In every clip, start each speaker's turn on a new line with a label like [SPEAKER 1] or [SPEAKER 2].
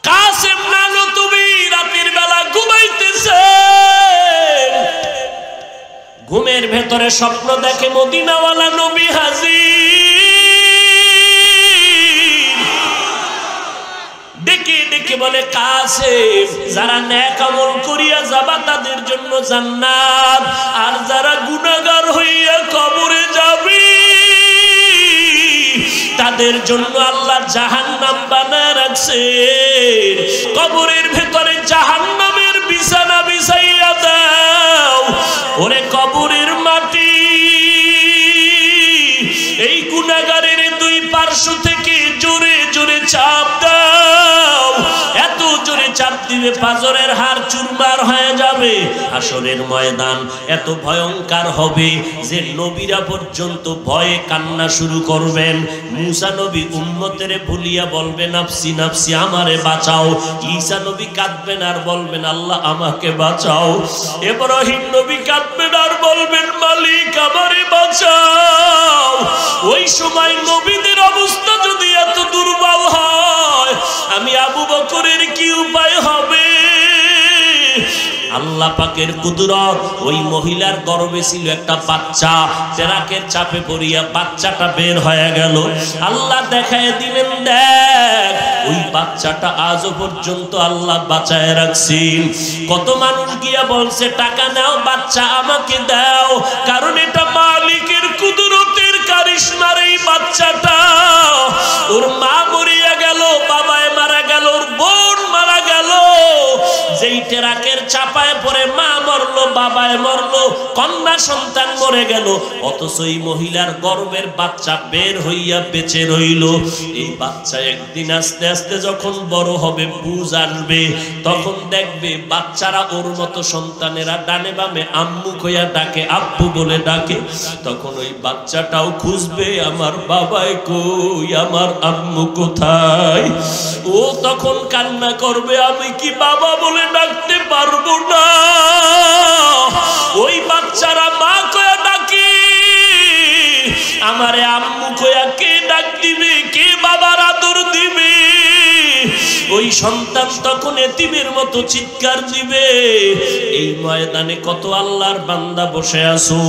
[SPEAKER 1] কাসেম নানুতুবি রাতের বেলা ঘুমাইতেছে, ঘুমের ভেতরে স্বপ্ন দেখে মদিনাওয়ালা নবী হাজির। ডেকে ডেকে বলে কাসেম, যারা নেক আমল করিয়া যাবা তাদের জন্য জান্নাত, আর যারা গুনাহগার হইয়া কবরে যাবে তাদের জন্য আল্লাহ জাহান্নাম বানায় রাখছে। কবরের ভেতরে জাহান্নামের বিছানা বিছাইয়া দাও। ওরে কবরের মাটি, এই গুনাহগারের দুই পার্শ্ব থেকে জোরে জোরে চাপ দাও। এত জোরে চাপ দিবে পাজরের হাড় চুরমার হয়ে যাবে। হাসরের ময়দান এত ভয়ঙ্কর হবে যে নবীরা পর্যন্ত ভয়ে কান্না শুরু করবেন। মুসা নবী উম্মতের ভুলিয়া বলবেন নাফসি নাফসি, আমারে বাঁচাও। ঈসা নবী কাঁদবেন আর বলবেন আল্লাহ আমাকে বাঁচাও। ইব্রাহিম নবী কাঁদবেন আর বলবেন মালিক আমারে বাঁচাও। ওই সময় নবীদের অবস্থা যদি এত দুর্বল হয়, আমি আবু বকরের কি উপায় হবে? আল্লাহ পাকের কুদরত, ওই মহিলার গর্ভে ছিল একটা বাচ্চা, তেরাকের চাপে পড়িয়া বাচ্চাটা বের হয়ে গেল। আল্লাহ দেখায় দিলেন, দেখ ওই বাচ্চাটা আজও পর্যন্ত আল্লাহ বাঁচায় রাখছেন। কত মানুষ গিয়া বলছে টাকা নাও, বাচ্চা আমাকে দাও, কারণ এটা মালিকের কুদরতের কারিশমার। এই বাচ্চাটা, ওর মা মরিয়া গেল, বাবায় মারা গেল, ওর বোন মারা গেল, যেই টেরাকের চাপায় পড়ে মা মরলো, বাবায় মরলো, কন্যা সন্তান মরে গেল, অথচ এই মহিলার গর্ভের বাচ্চা বের হইয়া বেঁচে রইল। এই বাচ্চা একদিন আস্তে আস্তে যখন বড় হবে, বুঝ আসবে, তখন দেখবে বাচ্চারা ওর মতো সন্তানেরা ডানে বামে আম্মু কইয়া ডাকে, আব্বু বলে ডাকে। তখন ওই বাচ্চাটাও খুঁজবে আমার বাবাই কই, আমার আম্মু কোথায়। ও তখন কান্না করবে, আমি কি বাবা বলে ডাকতে পারবো না। ওই বাচ্চারা মা কয়া ডাকে, আমারে আম্মু কয়া কে ডাক দিবে, কে বাবার আদর দিবে? ওই সন্তান তখন এতিমের মতো চিৎকার দিবে। এই ময়দানে কত আল্লাহর বান্দা বসে আছো,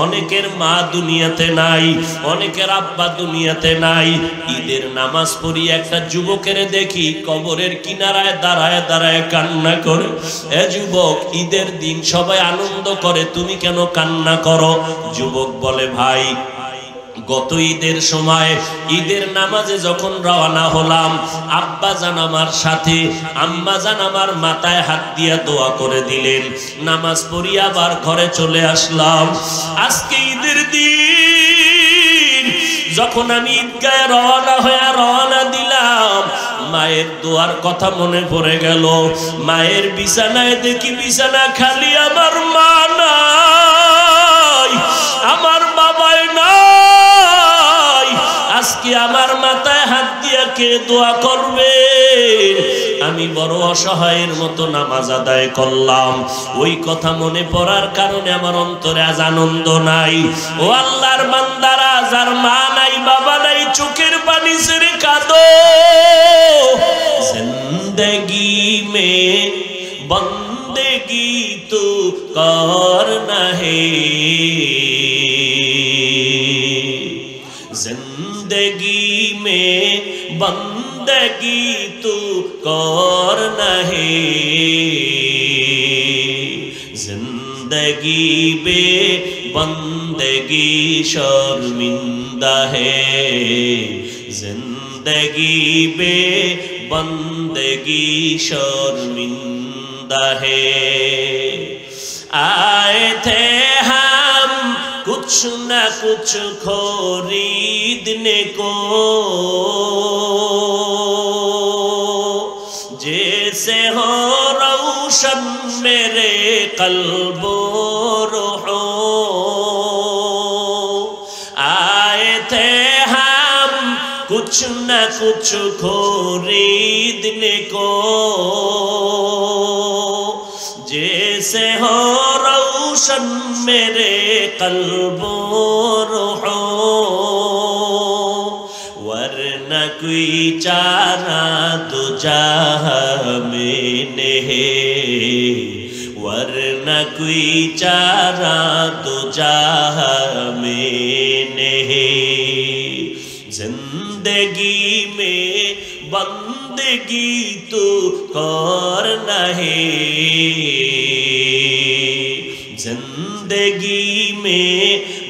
[SPEAKER 1] অনেকের মা দুনিয়াতে নাই, অনেকের আব্বা দুনিয়াতে নাই। ঈদের নামাজ পড়ি একটা যুবকের দেখি কবরের কিনারায় দাঁড়ায় দাঁড়ায় কান্না করে। এ যুবক, ঈদের দিন সবাই আনন্দ করে, তুমি কেন কান্না করো? যুবক বলে, ভাই গত ঈদের সময় ঈদের নামাজে যখন রওনা হলাম, আব্বা জান আমার সাথে, আম্মা জান আমার মাথায় হাত দিয়া দোয়া করে দিলেন, নামাজ পড়ি আবার ঘরে চলে আসলাম। আজকে ঈদের দিন যখন আমি ঈদগাহে রওনা দিলাম, মায়ের দোয়ার কথা মনে পড়ে গেল। মায়ের বিছানায় দেখি বিছানা খালি, আমার মা নাই, আমার বাবাই নাই। আজকে আমার মাথায় হাত দিয়া কে দোয়া করবে? আমি বড় অসহায়ের মতো নামাজ আদায় করলাম। ওই কথা মনে পড়ার কারণে আমার অন্তরে আজ আনন্দ নাই। ও আল্লাহর বান্দারা, যার মা নাই বাবা নাই, চোখের পানি ছেড়ে কাঁদো। জিন্দেগি মে বন্দেগি তো করনা হে, जिंदगी में बंदगी तू करना है, जिंदगी बे बंदगी शर्मिंदा है, जिंदगी बे बंदगी शर्मिंदा है। आए थे हम कुछ न कुछ खरीदने को, जैसे हो रोशन मेरे कल्बो रूहो। आए थे हम कुछ न कुछ खरीदने को, जैसे हो रोशन मेरे कल्बो रूहो। वरना कोई चारा दूजा में नहीं, वरना कोई चारा दो जहां में नहीं। जिंदगी में बंदगी तो करना है, जिंदगी में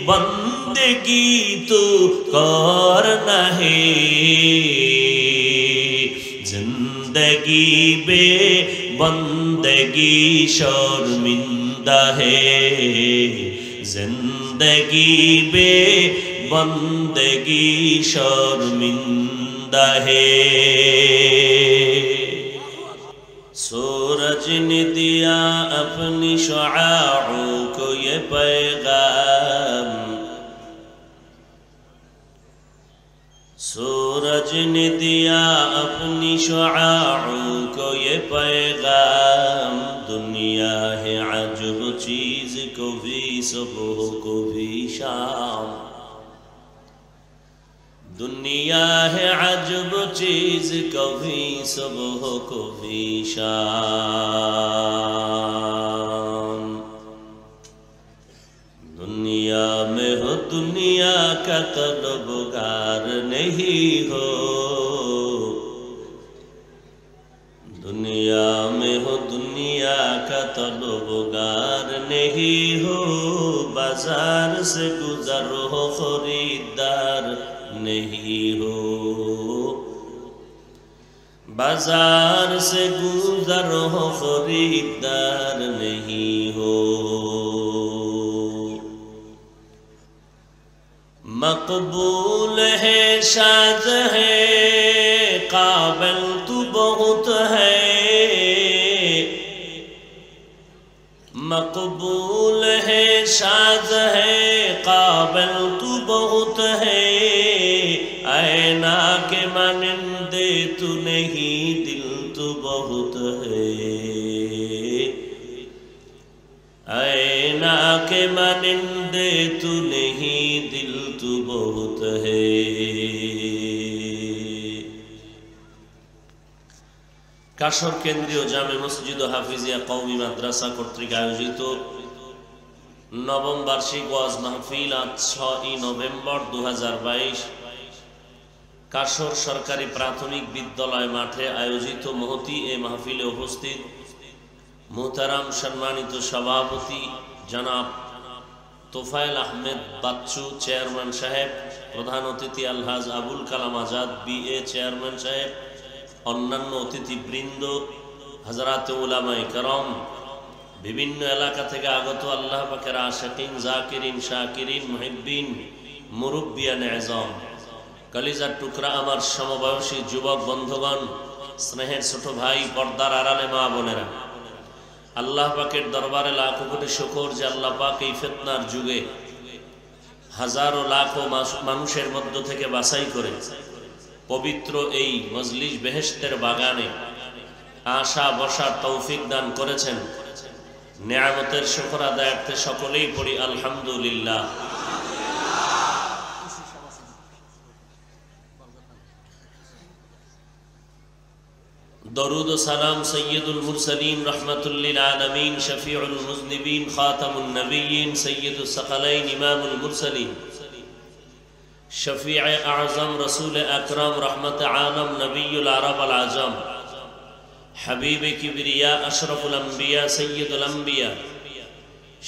[SPEAKER 1] बंदगी तो करना है। जिंदगी बे बंदगी शर्मिंदा है, जिंदगी बे बंदगी शर्मिंदा है। सूरज ने दिया अपनी शुआओं को ये पैगाम, सूरज ने दिया अपनी शुआओं को ये पैगाम। दुनिया है अजब चीज, कभी सुबह कभी शाम। दुनिया है अजब चीज, कभी सुबह कभी शाम। दुनिया में हो दुनिया का तलबगार नहीं हो, दुनिया में हो दुनिया का तलबगार नहीं हो। बाजार से गुजर हो खरीदार नहीं हो, बाजार से गुजर हो खरीदार नहीं हो। मकबूल है शाद है काबिल तू बहुत है, मकबूल है शाद है काबिल तू बहुत है। ऐना के मानिंदे तू नहीं दिल तू बहुत है, ऐना के मानिंदे तू नहीं दिल तू बहुत है। কাশর কেন্দ্রীয় জামে মসজিদ ও হাফিজিয়া কওমি মাদ্রাসা কর্তৃক আয়োজিত নবম বার্ষিক ওয়াজ মাহফিল আজ 6ই নভেম্বর 2022 কাশর সরকারি প্রাথমিক বিদ্যালয় মাঠে আয়োজিত মহতি এ মাহফিলে উপস্থিত মুহতারাম সম্মানিত সভাপতি জনাব তোফায়েল আহমেদ বাচ্চু চেয়ারম্যান সাহেব, প্রধান অতিথি আলহাজ আবুল কালাম আজাদ বিএ চেয়ারম্যান সাহেব, অন্যান্য অতিথিবৃন্দ, হযরত উলামায়ে কেরাম, বিভিন্ন এলাকা থেকে আগত আল্লাহ পাকের আশিকিন, জাকিরিন, শাকিরিন, মুহিব্বিন, মুরব্বিয়ান আযম, কলিজার টুকরা আমার সমবয়সী যুবক বন্ধুগণ, স্নেহের ছোট ভাই, পর্দার আড়ালে মা বোনেরা, আল্লাহ পাকের দরবারে লাখো কোটি শুকর যে আল্লাহ পাক এই ফিতনার যুগে হাজারো লাখো মানুষের মধ্য থেকে বাছাই করে পবিত্র এই মজলিস বেহেশতের বাগানে আশা বসার তৌফিক দান করেছেন। নিয়ামতের শুকর আদায়ার্থে সকলেই পড়ি আলহামদুলিল্লাহ। درود و سلام سید المرسلین رحمت للعالمین شفیع المذنبین خاتم النبیین سید الثقلین امام المرسلین شفیع اعظم رسول اکرم رحمت عالم نبی العرب العجم حبیب کبریاء اشرف الانبیاء سید الانبیاء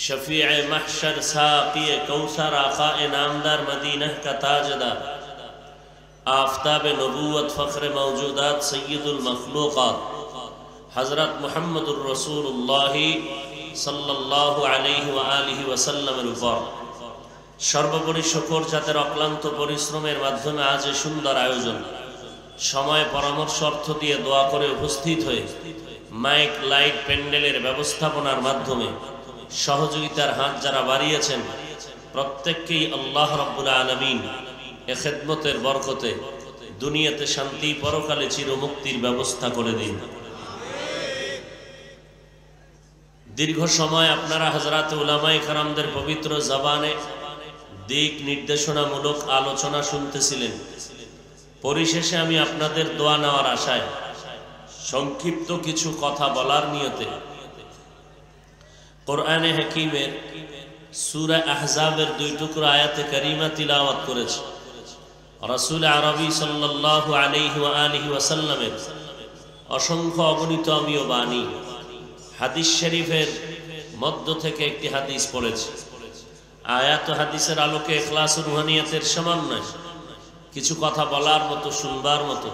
[SPEAKER 1] شفیع محشر ساقی کوثر آقا نامدار مدینہ کا تاجدار آفتاب نبوت فخر موجودات سید المخلوقات حضرت محمد الرسول اللہ صلی اللہ علیہ وآلہ وسلم উপর সর্বোপরি শুকর জাতের অক্লান্ত পরিশ্রমের মাধ্যমে আজ এই সুন্দর আয়োজন সময় পরামর্শ অর্থ দিয়ে দোয়া করে উপস্থিত হয়ে মাইক লাইট প্যান্ডেলের ব্যবস্থাপনার মাধ্যমে সহযোগিতার হাত যারা বাড়িয়েছেন প্রত্যেককেই আল্লাহ রাব্বুল আলামিন এ খিদমতের বরকতে দুনিয়াতে শান্তি পরকালে চিরমুক্তির ব্যবস্থা করে দিন। দীর্ঘ সময় আপনারা হযরত উলামায়ে কেরামদের পবিত্র জবানে দিক নির্দেশনামূলক আলোচনা শুনতেছিলেন। পরিশেষে আমি আপনাদের দোয়া নেওয়ার আশায় সংক্ষিপ্ত কিছু কথা বলার নিয়তে কোরআনে হাকিমের সূরা আহজাবের 2 টুকরা আয়াতে কারিমা তিলাওয়াত করেছে রাসূল আরবি সাল্লাল্লাহু আলাইহি ওয়া আলিহি ওয়াসাল্লামের অসংখ্য অগণিত আমিও বাণী হাদিস শরীফের মধ্য থেকে একটি হাদিস পড়েছে। আয়াত ও হাদিসের আলোকে ইখলাস ও রুহানিয়াতের সমন্বয় কিছু কথা বলার মতো, শুনবার মতো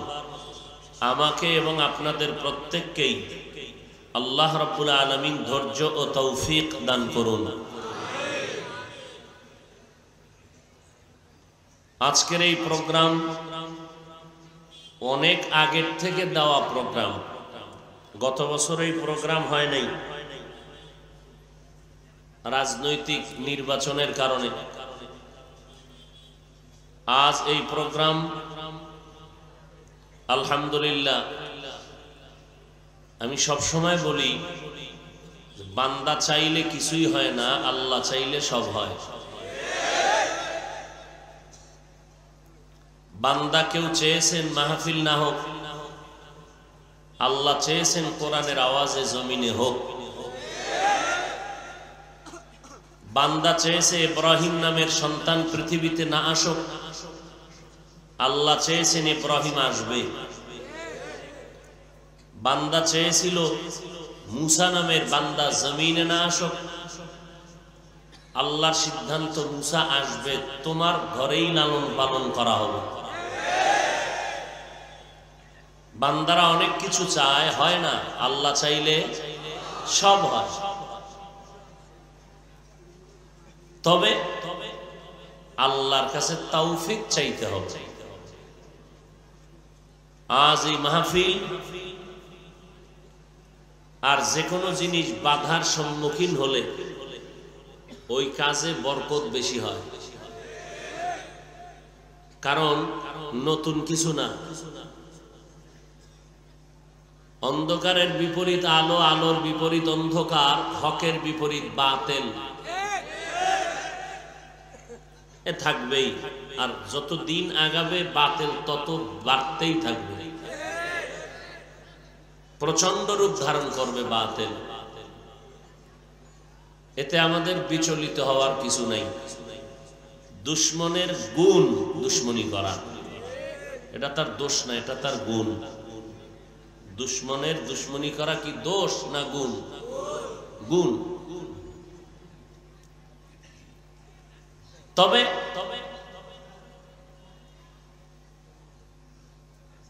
[SPEAKER 1] আমাকে এবং আপনাদের প্রত্যেককেই আল্লাহ রাব্বুল আলামিন ধৈর্য ও তৌফিক দান করুন। আজকের এই প্রোগ্রাম অনেক আগের থেকে দেওয়া প্রোগ্রাম। গত বছর এই প্রোগ্রাম হয় নাই রাজনৈতিক নির্বাচনের কারণে। আজ এই প্রোগ্রাম আলহামদুলিল্লাহ, আমি সব সময় বলি বান্দা চাইলে কিছুই হয় না, আল্লাহ চাইলে সব হয়। বান্দা কেউ চেয়েছেন মাহফিল না হোক, আল্লাহ চেয়েছেন কোরআনের আওয়াজে জমিনে হোক। বান্দা চেয়েছে ইব্রাহিম নামের সন্তান পৃথিবীতে না আসুক, আল্লাহ চেয়েছেন ইব্রাহিম আসবে। বান্দা চেয়েছিল মুসা নামের বান্দা জমিনে না আসুক, আল্লাহর সিদ্ধান্ত মুসা আসবে, তোমার ঘরেই লালন পালন করা হবে। বান্দারা অনেক কিছু চায়, হয় না, আল্লাহ চাইলে সব হয়। তবে আল্লাহর কাছে তৌফিক চাইতে হবে। আজ এই মাহফিল আর যে কোনো জিনিস বাধার সম্মুখীন হলে ওই কাজে বরকত বেশি হয়, কারণ নতুন কিছু না। অন্ধকারের বিপরীত আলো, আলোর বিপরীত অন্ধকার, হকের বিপরীত বাতিল, এ থাকবেই। আর যত দিন আগাবে বাতিল তত বাড়তেই থাকবে, প্রচন্ড রূপ ধারণ করবে বাতিল। এতে আমাদের বিচলিত হওয়ার কিছু নাই। দুশ্মনের গুণ দুশ্মনী করা, এটা তার দোষ না, এটা তার গুণ। দুশ্মনের দুশ্মনী করা কি দোষ না গুণ? গুণ। তবে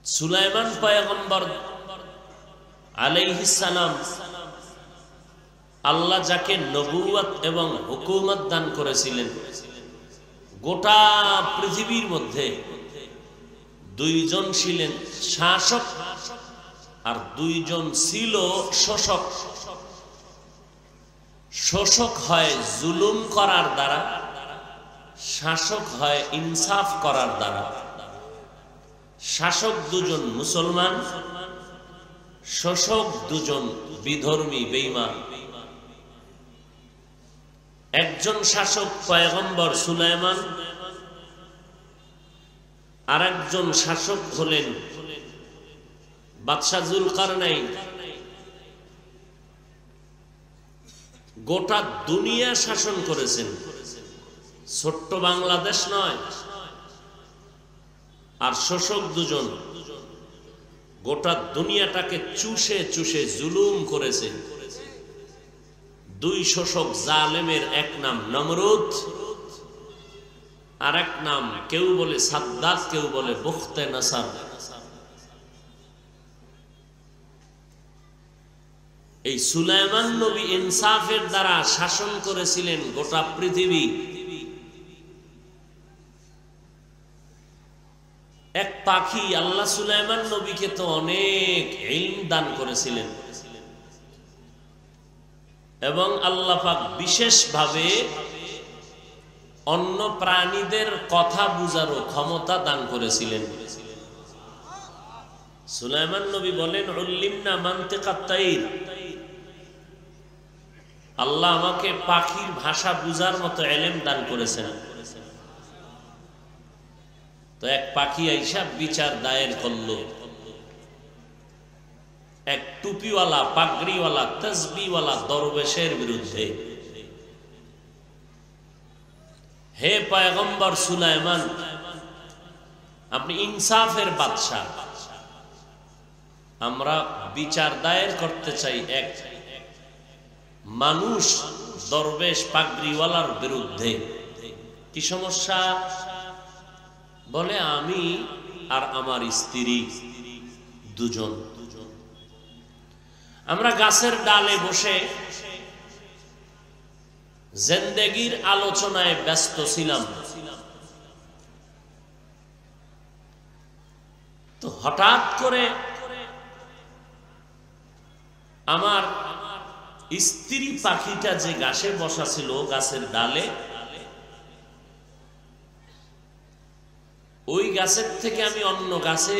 [SPEAKER 1] সুলাইমান পয়গম্বর আলাইহিস সালাম, আল্লাহ যাকে নবুয়ত এবং হুকুমত দান করেছিলেন, গোটা পৃথিবীর মধ্যে দুইজন ছিলেন শাসক আর দুইজন ছিল শোষক। শোষক হয় জুলুম করার দ্বারা, শাসক হয় ইনসাফ করার দ্বারা। শাসক দুজন মুসলমান, শোষক দুজন বিধর্মী বেঈমান। একজন শাসক পয়গম্বর সুলাইমান, আর একজন শাসক হলেন বাদশাহ যুলকারনাইন। গোটা দুনিয়া শাসন করেছেন, ছোট্ট বাংলাদেশ নয়। আর শোষক দুজন গোটা দুনিয়াটাকে চুষে চুষে জুলুম করেছে। দুই শোষক জালেমের এক নাম নমরুদ, আর এক নাম কেউ বলে সাদ্দাত, কেউ বলে বুখতে নাসার। এই সুলাইমান নবী ইনসাফের দ্বারা শাসন করেছিলেন গোটা পৃথিবী। এক পাখি, আল্লাহ সুলাইমান নবীকে তো অনেক ইলম দান করেছিলেন, এবং আল্লাহ পাক বিশেষভাবে অন্য প্রাণীদের কথা বুঝারও ক্ষমতা দান করেছিলেন। সুলাইমান নবী বলেন, উল্লিমনা মানতিকাত তাইর, আল্লাহ আমাকে পাখির ভাষা বুঝার মতো ইলম দান করেছেন। তো এক পাখি আইসা বিচার দায়ের করল, এক টুপিওয়ালা পাগড়িওয়ালা তসবিওয়ালা দরবেশের বিরুদ্ধে, হে পয়গম্বর সুলাইমান, আপনি ইনসাফের বাদশা, আমরা বিচার দায়ের করতে চাই এক মানুষ দরবেশ পাগড়িওয়ালার বিরুদ্ধে। কি সমস্যা? বলে আমি আর আমার স্ত্রী দুজন, আমরা গাছের ডালে বসে জিন্দেগির আলোচনায় ব্যস্ত ছিলাম, তো হঠাৎ করে আমার স্ত্রী পাখিটা যে গাছে বসা ছিল গাছের ডালে, ওই গাছের থেকে আমি অন্য গাছে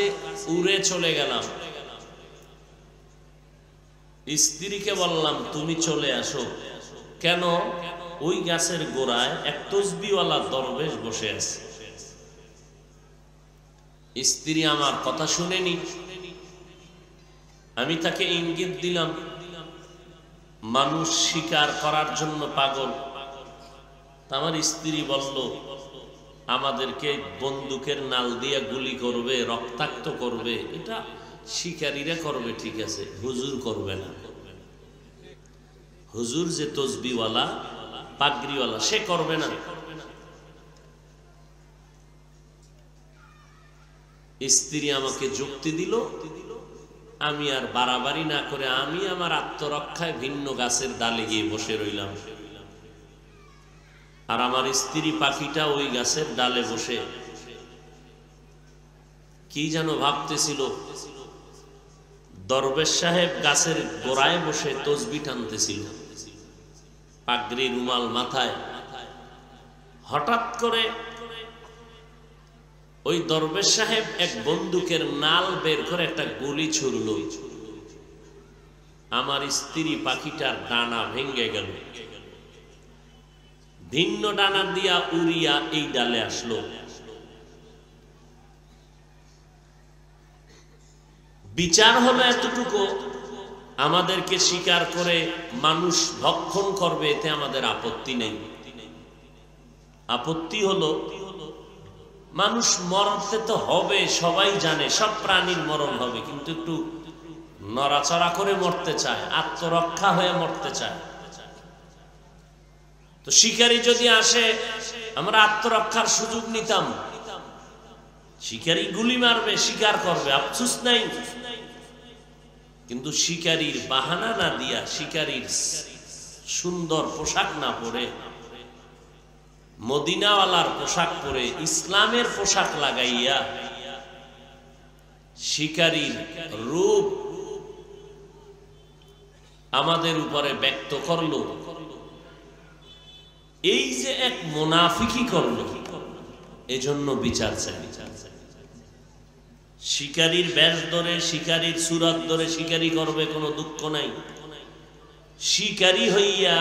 [SPEAKER 1] উড়ে চলে গেলাম। স্ত্রীকে বললাম তুমি চলে আসো। কেন? ওই গাছের গোড়ায় এক তসবিওয়ালা দরবেশ বসে আছে। স্ত্রী আমার কথা শুনেনি। আমি তাকে ইঙ্গিত দিলাম, মানুষ শিকার করার জন্য পাগল। আমার স্ত্রী বলল, আমাদেরকে বন্দুকের নাল দিয়ে গুলি করবে, রক্তাক্ত করবে, এটা শিকারীরা করবে, ঠিক আছে, হুজুর করবে না। হুজুর যে তসবিওয়ালা পাগড়িওয়ালা, সে করবে না। স্ত্রী আমাকে যুক্তি দিল, আমি আর বাড়াবাড়ি না করে আমি আমার আত্মরক্ষায় ভিন্ন গাছের ডালে গিয়ে বসে রইলাম। আর আমার স্ত্রী পাখিটা ওই গাছের ডালে বসে কি যেন ভাবতেছিল। দরবেশ সাহেব গাছের গোড়ায় বসে তসবি টানতেছিল, পাগড়ি রুমাল মাথায়। হঠাৎ করে ওই দরবেশ সাহেব এক বন্দুকের নাল বের করে একটা গুলি ছুড়ল। আমার স্ত্রী পাখিটার ডানা ভেঙে গেল, ভিন্ন ডানা দিয়া উড়িয়া এই ডালে আসলো। বিচার হলো এতটুকু, আমাদেরকে শিকার করে মানুষ ভক্ষণ করবে, এতে আমাদের আপত্তি নেই। আপত্তি হলো মানুষ মরতে তো হবে, সবাই জানে, সব প্রাণীর মরণ হবে, কিন্তু একটু নড়াচড়া করে মরতে চায়, আত্মরক্ষা হয়ে মরতে চায়। তো শিকারী যদি আসে আমরা আত্মরক্ষার সুযোগ নিতাম। শিকারী গুলি মারবে, শিকার করবে, আফসোস নাই। কিন্তু শিকারীর বাহানা না দিয়া, শিকারীর সুন্দর পোশাক না পরে, মদিনাওয়ালার পোশাক পরে, ইসলামের পোশাক লাগাইয়া শিকারীর রূপ আমাদের উপরে ব্যক্ত করলো, এই যে এক মুনাফিকি করলো, এজন্য বিচার চাই। শিকারীর বেশ ধরে, শিকারীর সুরাত ধরে শিকারী করবে, কোনো দুঃখ নাই। শিকারী হইয়া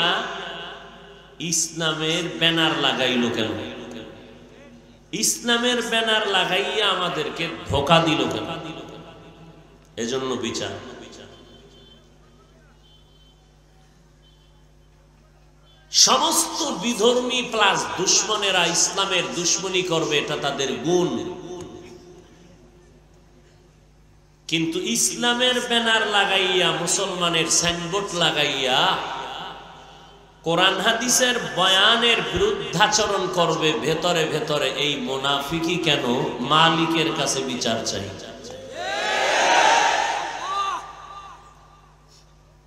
[SPEAKER 1] ইসলামের ব্যানার লাগাইল কেন? ইসলামের ব্যানার লাগাইয়া আমাদেরকে ধোঁকা দিল কেন? এজন্য বিচার। সমস্ত বিধর্মী প্লাস দুশ্মনেরা ইসলামের দুশ্মনী করবে, এটা তাদের গুণ। কিন্তু ইসলামের ব্যানার লাগাইয়া, মুসলমানের সাইনবোর্ড লাগাইয়া কোরআন হাদিসের বয়ানের বিরুদ্ধাচরণ করবে ভেতরে ভেতরে, এই মুনাফিকি কেন? মালিকের কাছে বিচার চাই।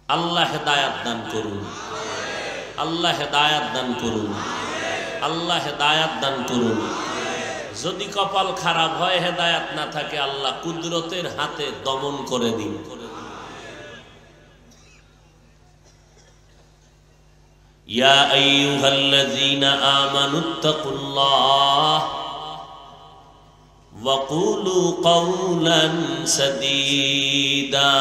[SPEAKER 1] আল্লাহ হেদায়াত দান করুন, আল্লাহ হেদায়াত দান করুন, আল্লাহ হেদায়াত দান করুন। যদি কপাল খারাপ হয়, হেদায়াত না থাকে, আল্লাহ কুদরতের হাতে দমন করে দিন। ইয়া আইয়ুহাল্লাযীনা আমানুত্তাকুল্লাহ ওয়া কুলু কাওলান সাদীদা।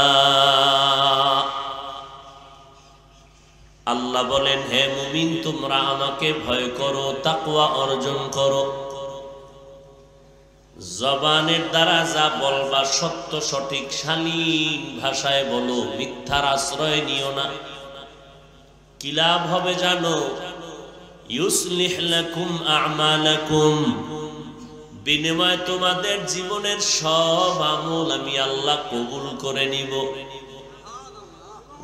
[SPEAKER 1] আল্লাহ বলেন, হে মুমিন, তোমরা আমাকে ভয় করো, তাকওয়া অর্জন করো। জবানের দ্বারা যা বলবা সত্য সঠিক শালীন ভাষায় বলো, মিথ্যার আশ্রয় নিও না। কি লাভ হবে জানো? ইউসলিহ লাকুম আ'মালাকুম, বিনিময়ে তোমাদের জীবনের সব আমল আমি আল্লাহ কবুল করে নিব।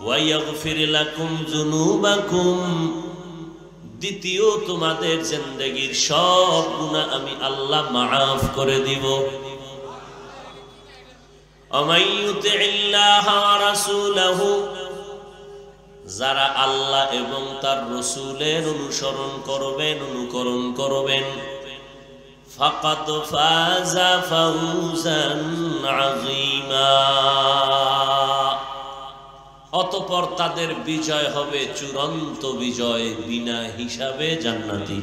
[SPEAKER 1] ওয়া ইয়াগফির লাকুম যুনুবাকুম, দ্বিতীয় তোমাদের জিন্দেগীর সব গুনাহ আমি আল্লাহ মাফ করে দিব। আমাই ইউতিল্লাহ ওয়া রাসূলাহু, যারা আল্লাহ এবং তার রাসূলের অনুসরণ করবেন, অনুকরণ করবেন, ফাকাদ ফাযা ফাওজান আযীমা, অতঃপর তাদের বিজয় হবে চূড়ান্ত বিজয়, বিনা হিসাবে জান্নাতি।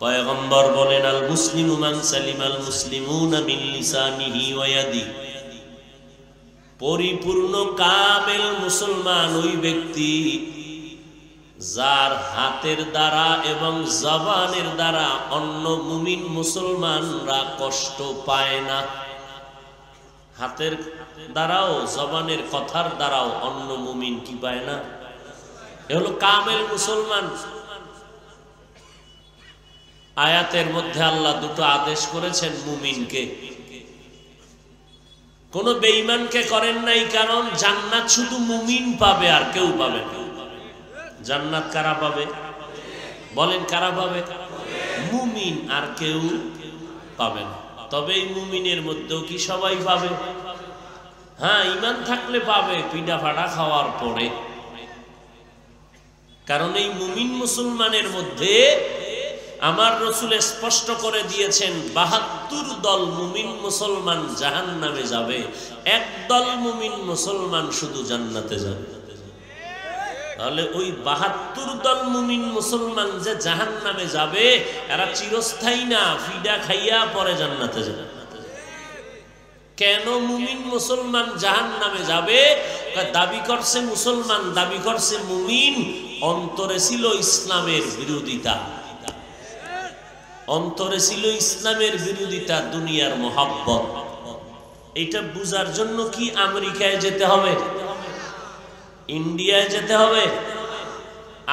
[SPEAKER 1] পয়গম্বর বলেন, আল মুসলিমু মান সালিমাল মুসলিমুনা মিন লিসানিহি ওয়া ইয়াদিহি, পরিপূর্ণ কামেল মুসলমান ওই ব্যক্তি যার হাতের দ্বারা এবং জবানের দ্বারা অন্য মুমিন মুসলমানরা কষ্ট পায় না। হাতের দ্বারাও জবানের কথার দ্বারাও অন্য মুমিন কি পায় না? এ হলো কামেল মুসলমান। আয়াতের মধ্যে আল্লাহ দুটো আদেশ করেছেন মুমিনকে, কোন বেঈমানকে করেন নাই, কারণ জান্নাত শুধু মুমিন পাবে আর কেউ পাবে না। জান্নাত কারা পাবে? বলেন কারা পাবে? মুমিন, আর কেউ পাবে না। তবে এই মুমিনের মধ্যেও কি সবাই পাবে? হ্যাঁ, ঈমান থাকলে পাবে, পিঠা ফাটা খাওয়ার পরে। কারণ এই মুমিন মুসলমানের মধ্যে আমার রাসূল স্পষ্ট করে দিয়েছেন ৭২ দল মুমিন মুসলমান জাহান্নামে যাবে, একদল মুমিন মুসলমান শুধু জান্নাতে যাবে। তাহলে ওই ৭২ দল মুমিন মুসলমান যে জাহান্নামে যাবে, এরা চিরস্থায়ী না, ফিডা খাইয়া পরে জান্নাতে যাবে। কেন মুমিন মুসলমান জাহান্নামে যাবে? দাবি করছে মুসলমান, দাবি করছে মুমিন, অন্তরে ছিল ইসলামের বিরোধিতা, অন্তরে ছিল ইসলামের বিরোধিতা, দুনিয়ার মোহাব্বত। এটা বুঝার জন্য কি আমেরিকায় যেতে হবে? ইন্ডিয়ায় যেতে হবে?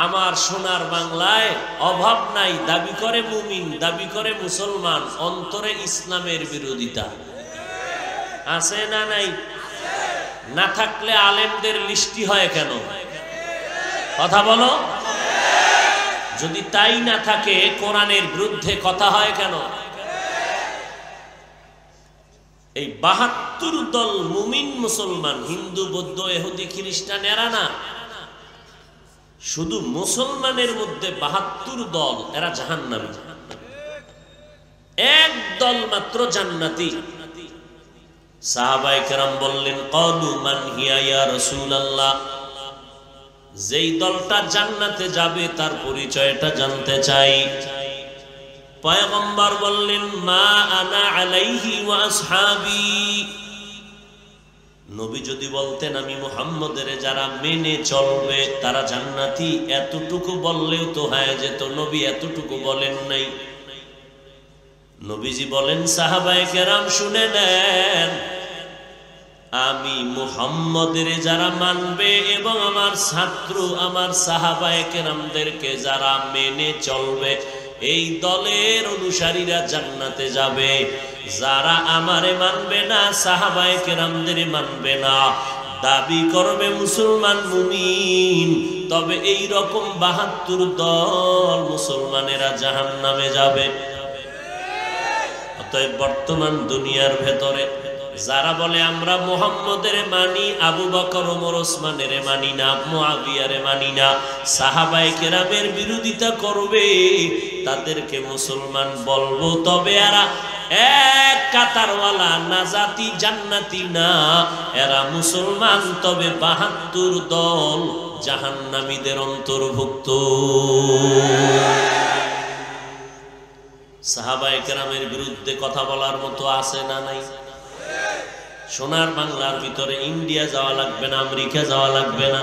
[SPEAKER 1] আমার সোনার বাংলায় অভাব নাই, দাবি করে মুমিন, দাবি করে মুসলমান, অন্তরে ইসলামের বিরোধিতা আছে না নাই? না থাকলে আলেমদের লিস্টি হয় কেন? কথা বলো। যদি তাই না থাকে, কোরআনের বিরুদ্ধে কথা হয় কেন? এই ৭২ দল মুমিন মুসলমান, হিন্দু বৌদ্ধ ইহুদি খ্রিস্টান এরা না, শুধু মুসলমানের মধ্যে ৭২ দল, এরা জাহান্নামী। এক দল মাত্র জান্নাতি। সাহাবায়ে কেরাম বললেন, ক্বালু মান হিয়া ইয়া রাসূলুল্লাহ, যেই দলটা জান্নাতে যাবে তার পরিচয়টা জানতে চাই। পয়গম্বর বললেন, মা আনা আলাইহি ওয়া আসহাবি, নবী যদি বলতেন আমি মুহাম্মদের যারা মেনে চলবে তারা জান্নাতি, এতটুকু বললেও তো হয়ে যেত। নবী এতটুকু বলেন নাই। নবীজি বলেন, সাহাবায়ে কেরাম শুনে নেন, আমি মুহাম্মদের যারা মানবে এবং আমার ছাত্র আমার সাহাবায়ে কেরামদেরকে যারা মেনে চলবে, এই দলের অনুসারীরা জান্নাতে যাবে। যারা আমারে মানবে না, সাহাবায়ে কেরামদের মানবে না, দাবি করবে মুসলমান মুমিন, তবে এই রকম ৭২ দল মুসলমানেরা জাহান্নামে যাবে। অতএব বর্তমান দুনিয়ার ভেতরে যারা বলে আমরা মুহাম্মদের মানি, আবু বকর ওমর ওসমানের মানি না, মুআবিয়ারে মানি না, সাহাবায়ে কেরামের বিরোধিতা করবে, তাদেরকে মুসলমান বলবো, তবে এরা এক কাতারওয়ালা, না জাতি জান্নাতি না, এরা মুসলমান, তবে ৭২ দল জাহান্নামীদের অন্তর্ভুক্ত। সাহাবায়ে কেরামের বিরুদ্ধে কথা বলার মতো আছে না নাই? সোনার বাংলার ভিতরে ইন্ডিয়া যাওয়া লাগবে না, আমেরিকা যাওয়া লাগবে না।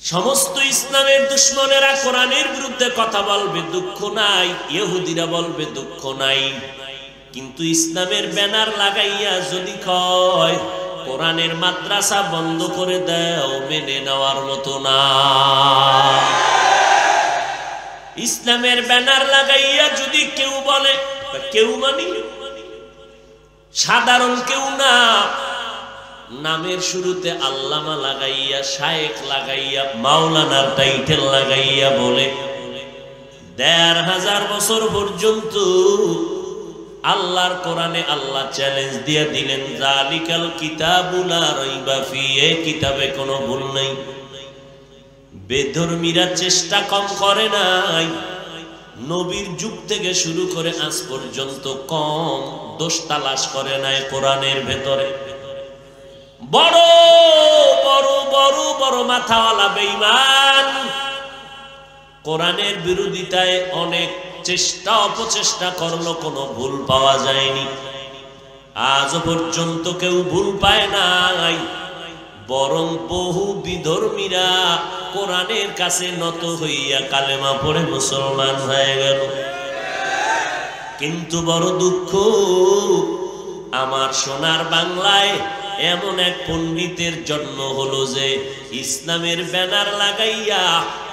[SPEAKER 1] সমস্ত ইসলামের দুশমনেরা কোরআনের বিরুদ্ধে কথা বলবে, দুঃখ নাই। ইহুদিরা বলবে দুঃখ নাই। কিন্তু ইসলামের ব্যানার লাগাইয়া যদি কয় কোরআনের মাদ্রাসা বন্ধ করে দাও, মেনে নেওয়ার মতো না। ইসলামের ব্যানার লাগাইয়া যদি কেউ বলে, কেউ মানে সাধারণ কেউ না, নামের শুরুতে আল্লামা লাগাইয়া, শায়েখ লাগাইয়া, মাওলানার টাইটেল লাগাইয়া বলে ১৫০০ বছর পর্যন্ত আল্লাহর কোরআনে আল্লাহ চ্যালেঞ্জ দিয়ে দিলেন, যালিকাল কিতাবু লা রাইবা ফিহি, এই কিতাবে কোনো ভুল নাই। বেধর্মীরা চেষ্টা কম করে নাই। নবীর যুগ থেকে শুরু করে আজ পর্যন্ত কম দোষ তালাশ করে নাই কোরআনের ভেতরে। বড় বড় বড় বড় মাথাওয়ালা বেঈমান কোরআনের বিরোধিতায় অনেক চেষ্টা অপচেষ্টা করলো, কোনো ভুল পাওয়া যায়নি। আজ পর্যন্ত কেউ ভুল পায় নাই, বরং বহু বিধর্মীরা কোরআনের কাছে নত হইয়া কালেমা পড়ে মুসলমান হয়ে গেল। কিন্তু বড় দুঃখ, আমার সোনার বাংলায় এমন এক পণ্ডিতের জন্ম হলো যে ইসলামের ব্যানার লাগাইয়া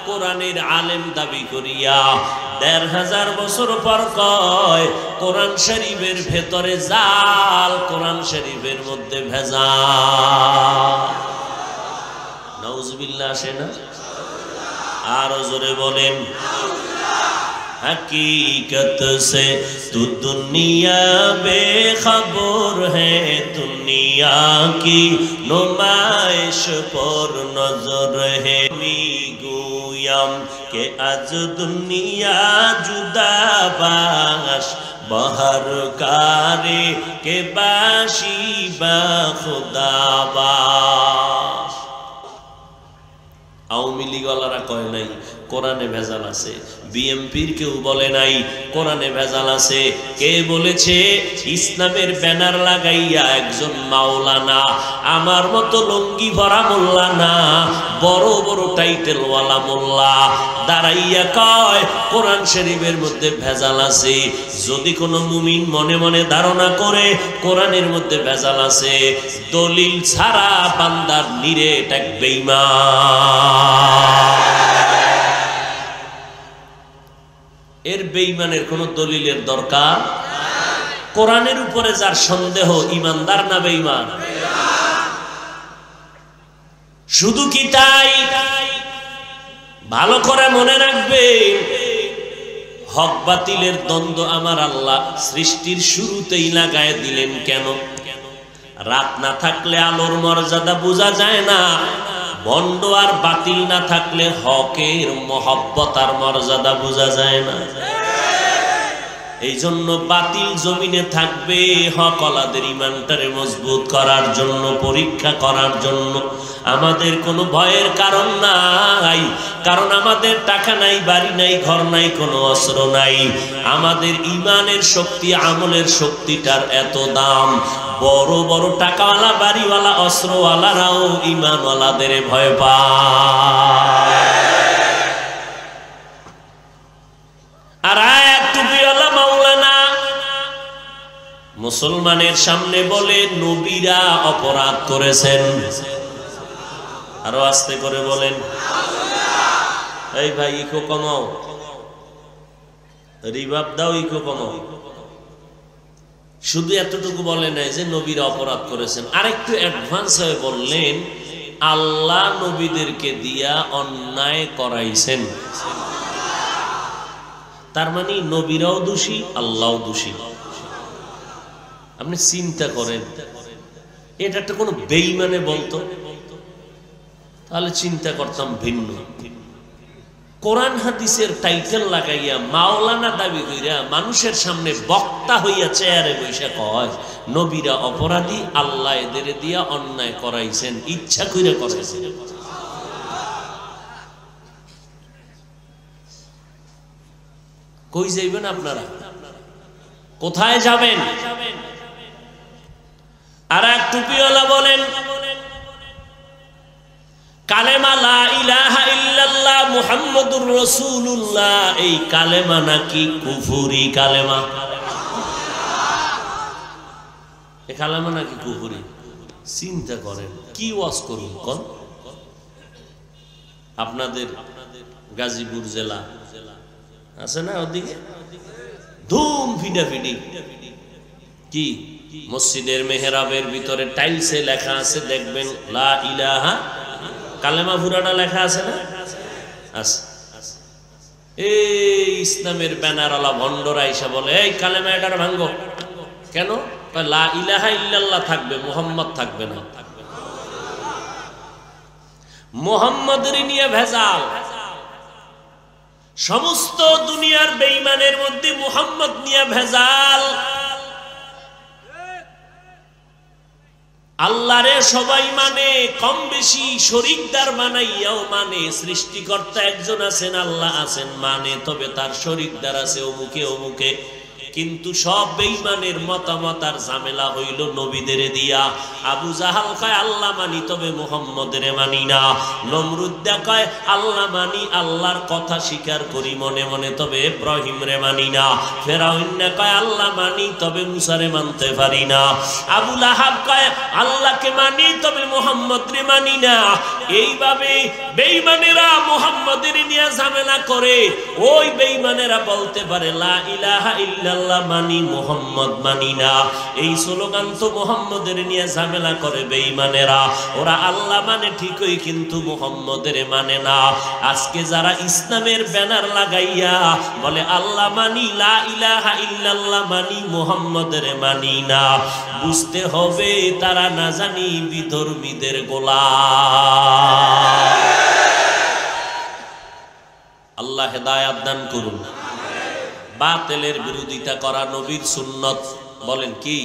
[SPEAKER 1] কোরআনের আলেম দাবি করিয়া ১৫০০ বছর পর কয় কোরআন শরীফের ভেতরে জাল, কোরআন শরীফের মধ্যে ভেজাল। নাউজুবিল্লাহ আসে না? আরো জোরে বলেন। हकीकत से तू दुनिया बेखबर है, दुनिया की नुमाइश पर नजर है। गोयम के आज दुनिया जुदाबाश बहर कारे के बाशी बा खुदाबाश। আওয়ামী লীগওয়ালারা কয় নাই কোরআনে ভেজাল আছে, বিএমপির কেউ বলে নাই কোরআনে ভেজাল আছে। কে বলেছে? ইসলামের ব্যানার লাগাইয়া একজন মাওলানা, আমার মতো লঙ্গি ভরা মোল্লা না, বড় বড় টাইটেলওয়ালা মোল্লা দাঁড়াইয়া কয় কোরআন শরীফের মধ্যে ভেজাল আছে। যদি কোনো মুমিন মনে মনে ধারণা করে কোরআনের মধ্যে ভেজাল আছে, দলিল ছাড়া বান্দার নিরেট এক বেঈমান। এর বেঈমানের কোনো দলিলের দরকার। কোরআনের উপরে যার সন্দেহ, ইমানদার না বেঈমান? শুধু কি তাই? ভালো করে মনে রাখবেন, হক বাতিলের দ্বন্দ্ব আমার আল্লাহ সৃষ্টির শুরুতেই লাগায় দিলেন। কেন? রাত না থাকলে আলোর মর্যাদা বোঝা যায় না, ভণ্ড আর বাতিল না থাকলে হকের মহব্বত আর মর্যাদা বোঝা যায় না। এই জন্য বাতিল জমিনে থাকবে, হক ওয়ালাদের ঈমানটারে মজবুত করার জন্য, পরীক্ষা করার জন্য। আমাদের কোনো ভয়ের কারণ নাই, কারণ আমাদের টাকা নাই, বাড়ি নাই, ঘর নাই, কোনো অস্ত্র নাই। আমাদের ঈমানের শক্তি, আমলের শক্তিটার এত দাম। বড় বড় টাকাওয়ালা, বাড়িওয়ালা, অস্ত্রওয়ালারাও ঈমানওয়ালাদের ভয় পায়। আর টুপিওয়ালা মাওলানা মুসলমানের সামনে বলে নবীরা অপরাধ করেছেন। আরো আস্তে করে বলেন। এই ভাই ইকো কমাও, রিভাব দাও, ইকো কমাও। শুধু এতটুকু বলে নাই যে নবীরা অপরাধ করেছেন, আরেকটু অ্যাডভান্স হয়ে বললেন আল্লাহ নবীদেরকে দিয়া অন্যায় করাইছেন। তার মানে নবীরাও দোষী, আল্লাহও দোষী। আপনি চিন্তা করেন, এটা একটা কোনো বেঈমানে বলতো, তাহলে চিন্তা করতাম ভিন্ন। কোরআন হাদিসের টাইটেল লাগাইয়া মাওলানা দাবি কইরা মানুষের সামনে বক্তা হইয়া চেয়ারে বসে কয় নবীরা অপরাধী, আল্লাহ এদের দিয়া অন্যায় করাইছেন, ইচ্ছা কইরা করাইছেন। কই যাইবেন আপনারা? কোথায় যাবেন? আর এক টুপিওয়ালা বলেন কালেমা লা ইলাহা ইল্লাল্লাহ মুহাম্মাদুর রাসূলুল্লাহ, এই কালেমা নাকি কুফরি কালেমা? এই কালেমা নাকি কুফরি? চিন্তা করেন, কি ওয়াজ করুন কোন? আপনাদের গাজীপুর জেলা আছে না, ওদিকে ধুম ফিডাফিডি কি মসজিদের মেহরাবের ভিতরে টাইলসে লেখা আছে, দেখবেন লা ইলাহা, কালেমা পুরাটা লেখা আছে না? আছে। এই ইসলামের ব্যানারওয়ালা ভণ্ডরা এসে বলে এই কালেমা এটার ভাঙ্গো কেন? লা ইলাহা ইল্লাল্লাহ থাকবে, মুহাম্মদ থাকবে না। মুহাম্মদের নিয়ে ভেজাল। সমস্ত দুনিয়ার বেঈমানের মধ্যে মুহাম্মদ নিয়ে ভেজাল। আল্লাহরে সবাই মানে, কম বেশি শরীকদার বানাইয়াও মানে। সৃষ্টিকর্তা একজন আছেন, আল্লাহ আছেন মানে, তবে তার শরীকদার আছে অমুকে অমুকে। কিন্তু সব বেঈমানের মতামত আর ঝামেলা হইল নবীদের দিয়া। আবু জাহাল কয় আল্লাহ মানি, তবে মুহাম্মদের মানি না। নমরুদ কয় আল্লাহ মানি, আল্লাহর কথা স্বীকার করি মনে মনে, তবে ইব্রাহিম রে মানি না। ফেরাউন কয় আল্লাহ মানি, তবে মুসারে মানতে পারি না। আবু লাহাব কয় আল্লাহকে মানি, তবে মুহাম্মদ রে মানি না। এইভাবে বেঈমানেরা মুহাম্মদের নিয়ে ঝামেলা করে। ওই বেঈমানেরা বলতে পারে লা ইলাহা ইল্লাল্লাহ মানি, মুহাম্মদ মানি না। এই স্লোগান তো মুহাম্মদের নিয়ে ঝামেলা করে বেঈমানেরা। ওরা আল্লাহ মানে ঠিকই, কিন্তু মুহাম্মদের মানে না। আজকে যারা ইসলামের ব্যানার লাগাইয়া বলে আল্লাহ মানি, লা ইলাহা ইল্লাল্লাহ মানি, মুহাম্মদের মানি না, বুঝতে হবে তারা না জানি বিধর্মীদের গোলাম। আল্লাহ হেদায়েত দান করুন। বাতিলের বিরোধিতা করা নবীর সুন্নত। বলেন কি?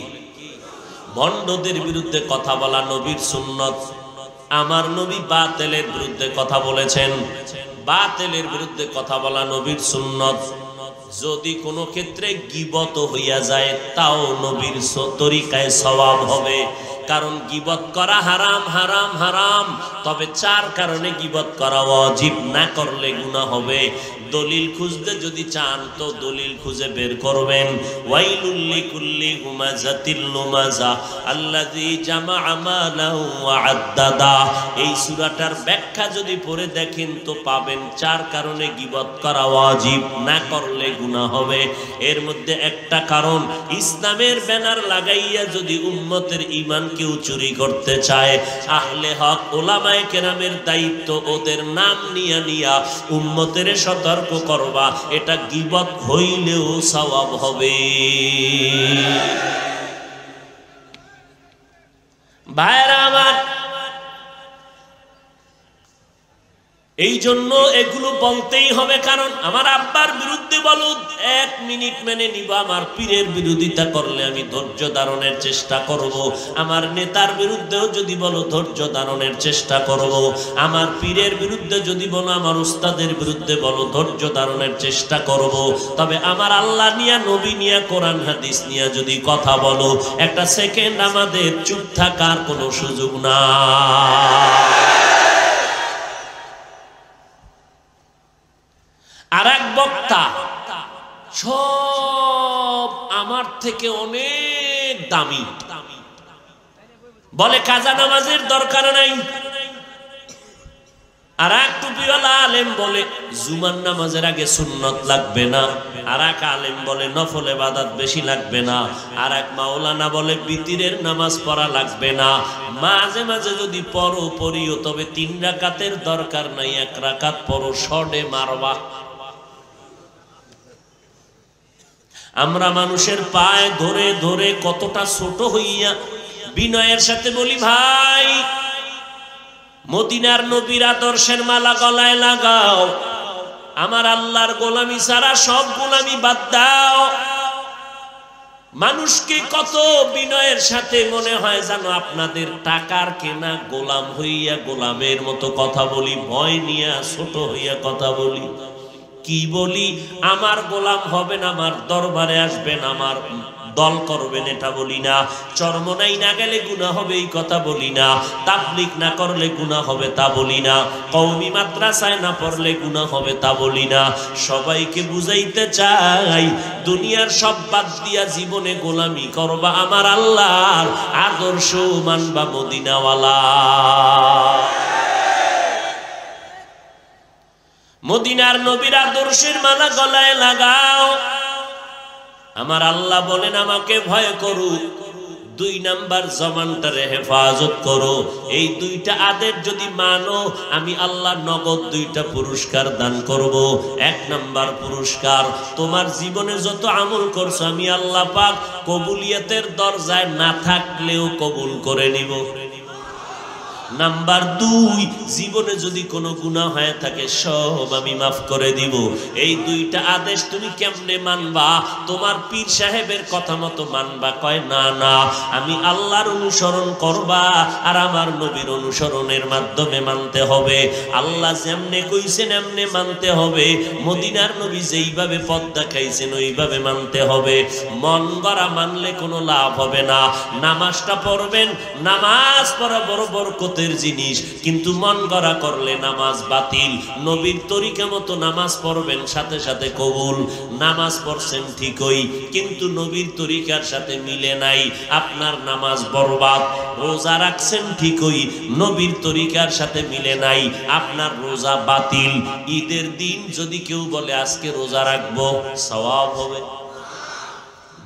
[SPEAKER 1] ভণ্ডদের বিরুদ্ধে কথা বলা নবীর সুন্নত। আমার নবী বাতিলের বিরুদ্ধে কথা বলেছেন। বাতিলের বিরুদ্ধে কথা বলা নবীর সুন্নত। যদি কোনো ক্ষেত্রে গীবত হইয়া যায় তাও নবীর তরিকায় সওয়াব হবে। কারণ গীবত করা হারাম, হারাম, হারাম। তবে চার কারণে গীবত করা ওয়াজিব, না করলে গুনাহ হবে। দলিল খুঁজতে যদি চান তো দলিল খুঁজে বের করবেন। ওয়াইলুল লিকুল্লি হুমাযাতিল লুমাযা আল্লাযী জামাআ মালাহু ওয়া আদ্দাদা। এই সূরাটার ব্যাখ্যা যদি পড়ে দেখেন তো পাবেন চার কারণে গীবত করা ওয়াজিব, না করলে গুনাহ হবে। এর মধ্যে একটা কারণ, ইসলামের ব্যানার লাগাইয়া যদি উম্মতের ঈমান কেউ চুরি করতে চায়, আহলে হক ওলামায়ে কেরামের দায়িত্ব ওদের নাম নিয়া উম্মতের সতর্ক করবা। এটা গীবত হইলেও সওয়াব হবে। ভাইরা আমার, এই জন্য এগুলো বলতেই হবে। কারণ আমার আব্বার বিরুদ্ধে বলো 1 মিনিট মেনে নিব, আমার পীরের বিরোধিতা করলে আমি ধৈর্য ধারণের চেষ্টা করব। আমার নেতার বিরুদ্ধেও যদি বলো ধৈর্য ধারণের চেষ্টা করব। আমার পীরের বিরুদ্ধে যদি বলো, আমার উস্তাদের বিরুদ্ধে বলো, ধৈর্য ধারণের চেষ্টা করব। তবে আমার আল্লাহ নিয়া, নবী নিয়া, কোরআন হাদিস নিয়া যদি কথা বলো, একটা সেকেন্ড আমাদের চুপ থাকার কোনো সুযোগ না। আর এক বক্তা সব আমার থেকে অনেক দামি, বলে কাজা নামাজের দরকার নাই। আর এক টুপিওয়ালা আলেম বলে জুমার নামাজের আগে সুন্নত লাগবে না। আর এক আলেম বলে নফল ইবাদত বেশি লাগবে না। আর এক মাওলানা বলে বিতিরের নামাজ পড়া লাগবে না। মাঝে মাঝে যদি পড়িও, তবে 3 রাকাতের দরকার নাই, 1 রাকাত পড়ো, শর্টে মারবা। আমরা মানুষের পায়ে ধরে ধরে কতটা ছোট হইয়া বিনয়ের সাথে বলি, ভাই মদিনার নবীর আদর্শের মালা গলায় লাগাও, আমার আল্লাহর গোলামি ছাড়া সব গোলামি বাদ দাও। মানুষকে কত বিনয়ের সাথে মনে হয় জানো আপনাদের টাকার কেনা গোলাম হইয়া গোলামের মতো কথা বলি, ভয় নিয়া ছোট হইয়া কথা বলি। কি বলি? আমার গোলাম হবেন, আমার দরবারে আসবেন, আমার দল করবেন এটা বলি না, চরমনাই না গেলে গুনাহ হবে এই কথা বলি না, তাবলীগ না করলে গুনাহ হবে তা বলি না, কওমি মাদ্রাসায় না পড়লে গুনাহ হবে তা বলি না। সবাইকে বুঝাইতে চাই দুনিয়ার সব বাদ দিয়া জীবনে গোলামি করবা আমার আল্লাহর, আদর্শ মানবা মদিনাওয়ালা। মদিনার নবীর আদর্শের মালা গলায় লাগাও। আমার আল্লাহ বলেন আমাকে ভয় করো, 2 নাম্বার জবানটারে হেফাজত করো। এই 2টা আদেশ যদি মানো আমি আল্লাহ নগদ 2টা পুরস্কার দান করব। 1 নাম্বার পুরস্কার, তোমার জীবনে যত আমল করছো আমি আল্লাহ পাক কবুলিয়তের দরজায় না থাকলেও কবুল করে নিব। নাম্বার 2, জীবনে যদি কোনো গুনাহ হয়ে থাকে সব আমি মাফ করে দিব। এই 2টা আদেশ তুমি কেমনে মানবা? তোমার পীর সাহেবের কথা মতো মানবা? কয় না না, আমি আল্লাহর অনুসরণ করবা আর আমার নবীর অনুসরণের মাধ্যমে মানতে হবে। আল্লাহ যেমনে কইছেন এমনে মানতে হবে, মদিনার নবী যেইভাবে পথ দেখাইছেন ওইভাবে মানতে হবে। মন গড়া মানলে কোনো লাভ হবে না। নামাজটা পড়বেন, নামাজ পড়া বড় বরকত জিনিস, কিন্তু মন গড়া করলে নামাজ বাতিল। নবীর তরিকা মতো নামাজ পড়বেন, সাথে সাথে কবুল। নামাজ পড়ছেন ঠিকই, কিন্তু নবীর তরিকার সাথে মিলে নাই, আপনার নামাজ বরবাদ। রোজা রাখছেন ঠিকই, নবীর তরিকার সাথে মিলে নাই, আপনার রোজা বাতিল। ঈদের দিন যদি কেউ বলে আজকে রোজা রাখবো, সওয়াব হবে,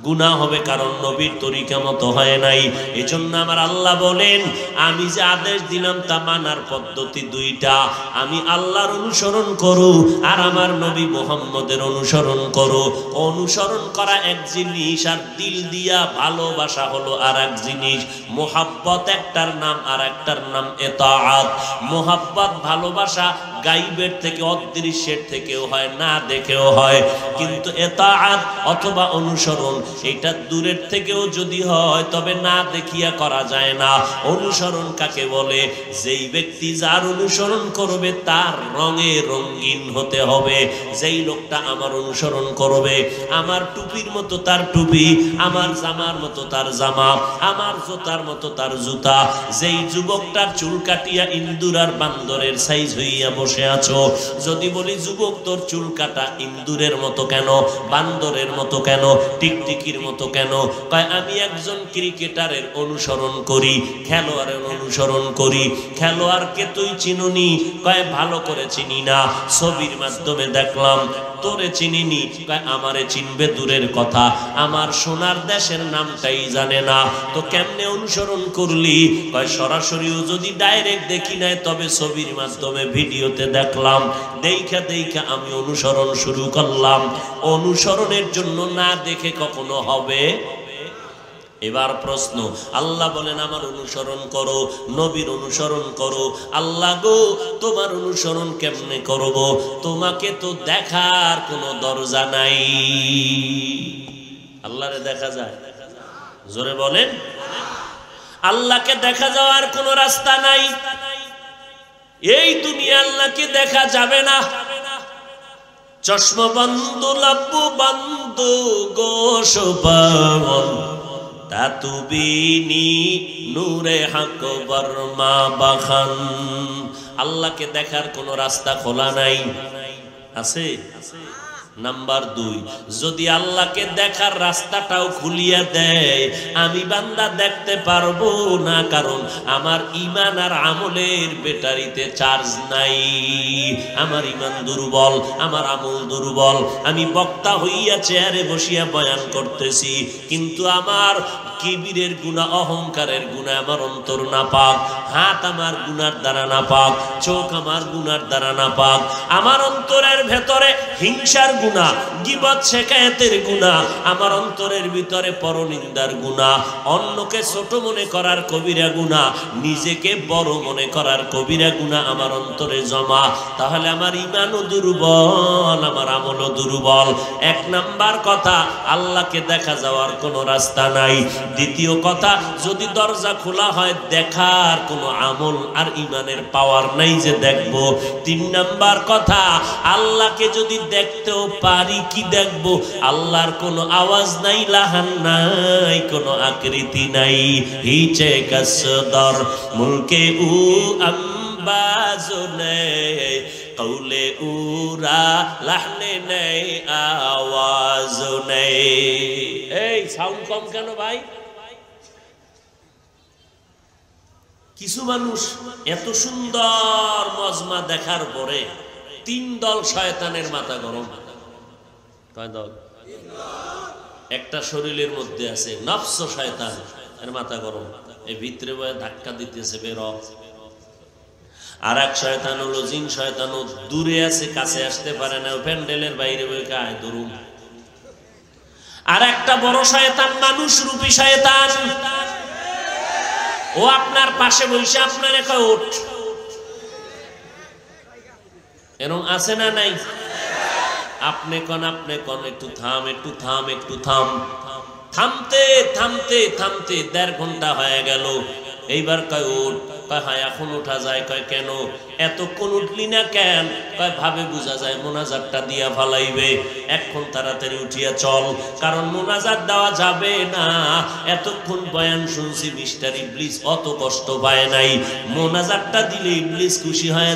[SPEAKER 1] গুনাহ হবে, কারণ নবীর তরিকা মতো হয় নাই। এজন্য আমার আল্লাহ বলেন আমি যে আদেশ দিলাম তা মানার পদ্ধতি 2টা। আমি আল্লাহর অনুসরণ করো আর আমার নবী মুহাম্মদের অনুসরণ করো। অনুসরণ করা এক জিনিস, আর দিল দিয়া ভালোবাসা হলো আর এক জিনিস। মুহাব্বত একটার নাম আর একটার নাম ইতাআত। মুহাব্বত ভালোবাসা গাইবের থেকে অদৃশ্যের থেকেও হয়, না দেখেও হয়, কিন্তু ইতাআত অথবা অনুসরণ এটা দূরের থেকেও যদি হয় তবে না দেখিয়া করা যায় না। অনুসরণ কাকে বলে? যেই ব্যক্তি যার অনুসরণ করবে তার রঙে রঙিন হতে হবে। যেই লোকটা আমার অনুসরণ করবে, আমার টুপির মতো তার টুপি, আমার জামার মতো তার জামা, আমার জুতার মতো তার জুতা। যেই যুবকটার চুল কাটিয়া ইন্দুর আর বান্দরের সাইজ হইয়া বসে আছো, যদি বলি যুবক তোর চুল কাটা ইন্দুরের মতো কেন, বান্দরের মতো কেন, টিকটিকির মতো কেন? কয় আমি একজন ক্রিকেটারের অনুসরণ করি, খেলোয়াড়ের অনুসরণ করি। খেলোয়াড়কে তুই চিনুনি? কয় ভালো করে চিনি না, ছবির মাধ্যমে দেখলাম। তোরে চিনিনি? কয় আমারে চিনবে দূরের কথা, আমার সোনার দেশের নামটাই জানে না। তো কেমনে অনুসরণ করলি? কয় সরাসরিও যদি ডাইরেক্ট দেখি নাই তবে ছবির মাধ্যমে ভিডিওতে দেখলাম, দেখা দেখা আমি অনুসরণ শুরু করলাম। অনুসরণের জন্য না দেখে কখনো হবে? এবার প্রশ্ন, আল্লাহ বলেন আমার অনুসরণ করো, নবীর অনুসরণ করো। আল্লাহ গো তোমার অনুসরণ কেমনে করব? তোমাকে তো দেখার কোনো দরজা নাই। আল্লাহরে দেখা যায়? জোরে বলেন। আল্লাহকে দেখা যাওয়ার কোনো রাস্তা নাই। এই দুনিয়া আল্লাহকে দেখা যাবে না। চশমা বন্ধু লাব্বু বন্ধু গোশবান তাতুবিনি নূরে হক বর্মা বাখান। আল্লাহকে দেখার কোনো রাস্তা খোলা নাই, আছে? নাম্বার 2, যদি আল্লাহকে দেখার রাস্তাটাও খুলিয়া দেয় আমি বান্দা দেখতে পারবো না, কারণ আমার ঈমান আর আমলের ব্যাটারিতে চার্জ নাই। আমার ঈমান দুর্বল, আমার আমল দুর্বল। আমি বক্তা হইয়া চেয়ারে বসিয়া বয়ান করতেছি, কিন্তু আমার কিবিরের গুনাহ, অহংকারের গুনাহ আমার অন্তর নাপাক, হাত আমার গুনার দ্বারা নাপাক, চোখ আমার গুনার দ্বারা নাপাক, আমার অন্তরের ভেতরে হিংসার গুনাহ, গীবত শিকায়েতের গুনাহ, আমার অন্তরের ভিতরে পরনিন্দার গুনাহ, অন্যকে ছোট মনে করার কবিরা গুনাহ, নিজেকে বড় মনে করার কবিরা গুনাহ আমার অন্তরে জমা। তাহলে আমার ঈমানও দুর্বল, আমার আমলও দুর্বল। 1 নাম্বার কথা, আল্লাহকে দেখা যাওয়ার কোনো রাস্তা নাই। দ্বিতীয় কথা, যদি দরজা খোলা হয় দেখার কোনো আমল আর ইমানের পাওয়ার নাই যে দেখব। 3 নাম্বার কথা, আল্লাহকে যদি দেখতেও পারি কি দেখব? আল্লাহর কোনো আওয়াজ নাই, লাহান নাই, কোনো আকৃতি নাই। হিচে কসদর মুলকে উ আম্বাজু নেই, কৌলে উরা লাহনে নেই, আওয়াজ নেই। এই সাউন্ড কম কেন ভাই? কিছু মানুষ এত সুন্দর মজমা দেখার পরে 3 দল শয়তানের মাথা গরম। কয় দল? একটা শরীরের মধ্যে আছে নফস শয়তান, এর মাথা গরম, এই ভিতরে বয়ে ধাক্কা দিতেছে বের। আর এক শয়তান হলো জিন শয়তান, ও দূরে আছে, কাছে আসতে পারে না, প্যান্ডেলের বাইরে বয়ে কায় দরুম। আর একটা বড় শয়তান মানুষ রূপী শয়তান, ও আপনার পাশে বসে আপনার কয় ওঠ। এরকম আছে না নাই? আপনি কন একটু থাম, একটু থাম, একটু থাম। থামতে থামতে থামতে 1.5 ঘন্টা হয়ে গেল। এইবার কয় ওঠ। কয় হ্যাঁ এখন ওঠা যায়। কয় কেন? এতক্ষণ উঠলি না কেন? কয় ভাবে বোঝা যায় মোনাজাতটা দিয়া ফালাইবে, এখন তাড়াতাড়ি উঠিয়া চল, কারণ মোনাজাত দেওয়া যাবে না। এতক্ষণ বয়ান শুনছি, মিস্টার ইবলিস অত কষ্ট পায় নাই, মোনাজাতটা দিলে ইবলিস খুশি হয়,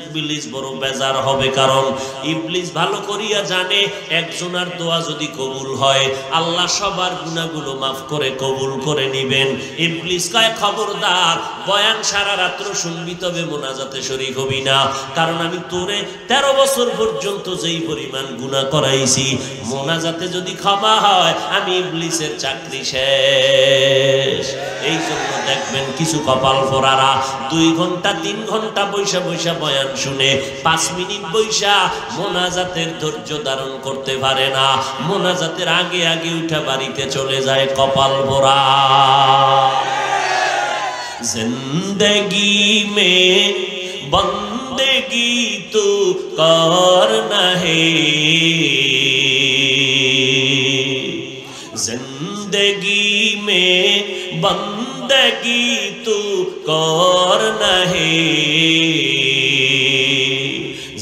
[SPEAKER 1] ইবলিস বড় বেজার হবে, কারণ ইবলিস ভালো করিয়া জানে একজনের দোয়া যদি কবুল হয় আল্লাহ সবার গুনাহগুলো মাফ করে কবুল করে নিবেন। ইবলিস কয় খবরদার, বয়ান সারা রাত্র শুনবি তবে মোনাজাতে শরীক হবি না, কারণ আমি তোরে 13 বছর পর্যন্ত যেই পরিমাণ গুনাহ করাইছি, মোনাজাতে যদি ক্ষমা হয় আমি ইবলিসের চাকরি শেষ। এই জন্য দেখবেন কিছু কপাল ফোরারা 2 ঘন্টা 3 ঘন্টা বৈশা বৈশা বয়ান শুনে 5 মিনিট বৈশা মোনাজাতের ধৈর্য ধারণ করতে পারে না, মোনাজাতের আগে আগে উঠা বাড়িতে চলে যায়, কপাল ফোরা। जिंदगी में बंदगी तो करना है, जिंदगी में बंदगी तो करना है,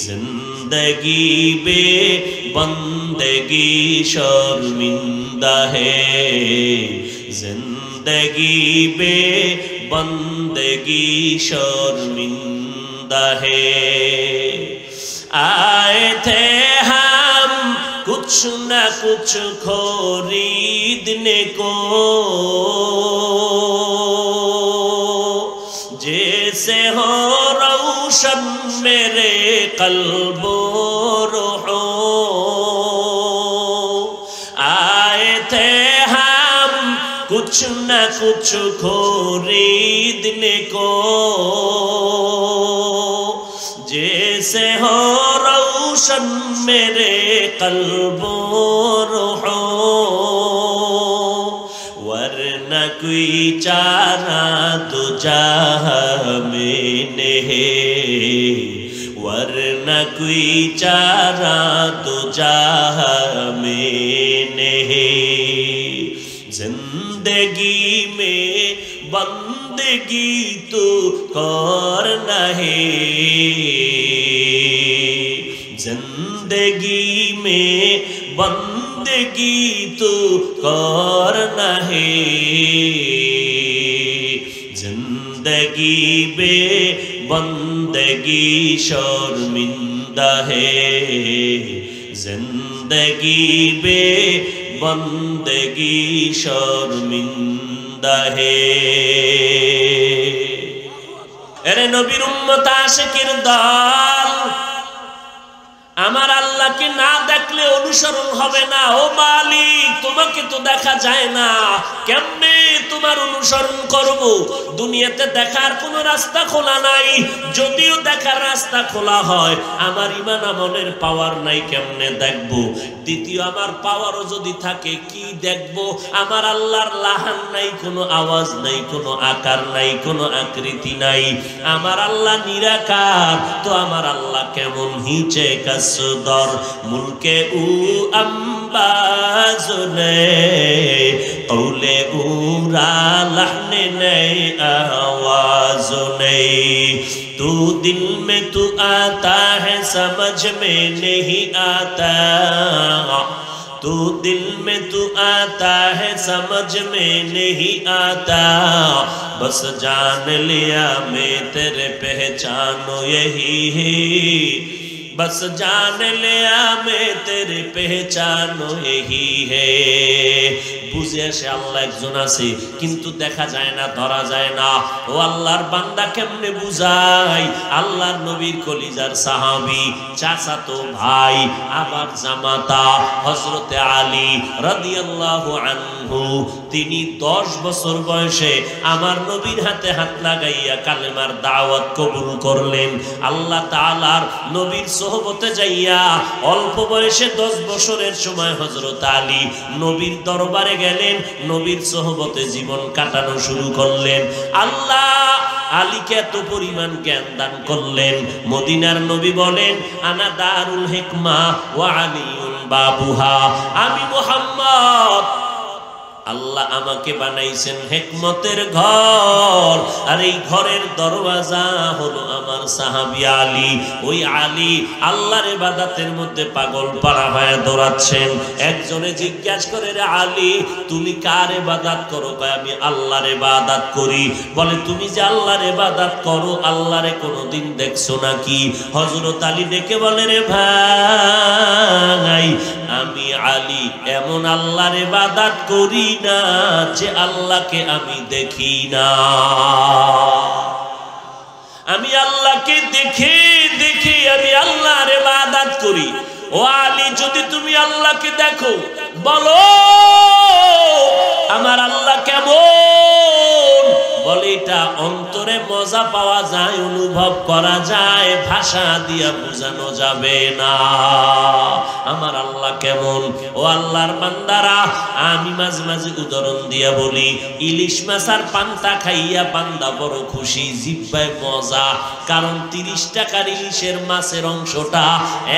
[SPEAKER 1] जिंदगी बे बंदगी शर्मिंदा है, जिंदगी बे बंदगी शर्मिंदा है। आए थे हम कुछ न कुछ खरीदने को, जैसे हो रोशन मेरे कल्बो रूहो। आए थे हम कुछ न कुछ खरीदने को, जैसे हो रोशन मेरे कल्बो रूहो, वरना कोई चारा दो जहां में नहीं, वरना कोई चारा दो जहां में नहीं। जिंदगी में बंदगी तो करना है, जिंदगी में बंदगी तो करना है, जिंदगी बे बंदगी शर्मिंदा है, जिंदगी बे बंदगी शर्मिंदा है। अरे नबीर उम्मत आशिकीर दल, আমার আল্লাহকে না দেখলে অনুসরণ হবে না। ও মালিক, তোমাকে তো দেখা যায় না, কেমনে তোমার অনুসরণ করব? দুনিয়াতে দেখার কোনো রাস্তা খোলা নাই, যদিও দেখার রাস্তা খোলা হয় আমার ঈমান আমলের পাওয়ার নাই, কেমনে দেখব? দ্বিতীয়, আমার পাওয়ারও যদি থাকে কি দেখব? আমার আল্লাহর লাহান নাই, কোনো আওয়াজ নাই, কোনো আকার নাই, কোনো আকৃতি নাই। আমার আল্লাহ নিরাকার, তো আমার আল্লাহ কেমন? হিচে কাসদর মুলকে উ আম্বা आवाज नहीं, कौले ऊरा लहने नहीं आवाज नहीं। तू दिल में तू आता है समझ में नहीं आता, तू दिल में तू आता है समझ में नहीं आता। बस जान लिया मैं तेरे पहचानो यही है, बस जान लिया मैं तेरे पहचानो यही है। বুঝে আসে আল্লাহ একজন আছে কিন্তু দেখা যায় না, ধরা যায় না। ও আল্লাহর বান্দা কেমনে বুঝাই? আল্লাহর নবীর কলিজার সাহাবী, চাচাতো ভাই, আবার জামাতা হযরতে আলী রাদিয়াল্লাহু আনহু, তিনি 10 বছর বয়সে আমার নবীর হাতে হাত লাগাইয়া কালেমার দাওয়াত কবুল করলেন। আল্লাহ তাআলার নবীর সোহবতে যাইয়া অল্প বয়সে 10 বছরের সময় হযরত আলী নবীর দরবারে গেলেন, নবীর সোহবতে জীবন কাটানো শুরু করলেন। আল্লাহ আলীকে এত পরিমাণ জ্ঞান দান করলেন, মদিনার নবী বলেন আনা দারুল হিকমা ওয়া আলিউন বাবুহা, আমি মুহাম্মদ, আল্লাহ আমাকে বানাইছেন হিকমতের ঘর, আর এই ঘরের দরওয়াজা হলো আমার সাহাবী আলী। ওই আলী আল্লাহর ইবাদতের মধ্যে পাগল পারা হয়ে দৌড়াচ্ছেন। একজনে জিজ্ঞাসা করে, রে আলী তুমি কার ইবাদত করো? কয় আমি আল্লাহর ইবাদত করি। বলে তুমি যে আল্লাহর ইবাদত করো, আল্লাহরে কোনোদিন দেখছো নাকি? হযরত আলী ডেকে বলে, রে ভাই আমি আলী এমন আল্লাহর ইবাদত করি না যে আল্লাহকে আমি দেখি না, আমি আল্লাহকে দেখে দেখে আমি আল্লাহর ইবাদত করি। ও আলী যদি তুমি আল্লাহকে দেখো বলো আমার আল্লাহ কেমন? বলে এটা অন্তরে মজা পাওয়া যায়, অনুভব করা যায়, ভাষা দিয়া বোঝানো যাবে না আমার আল্লাহ কেমন। ও আল্লাহর বান্দারা, আমি মাঝে মাঝে উদাহরণ দিয়া বলি, ইলিশ মাছ আর পান্তা খাইয়া বান্দা বড় খুশি, জিহ্বায় মজা, কারণ 30 টাকার ইলিশের মাছের অংশটা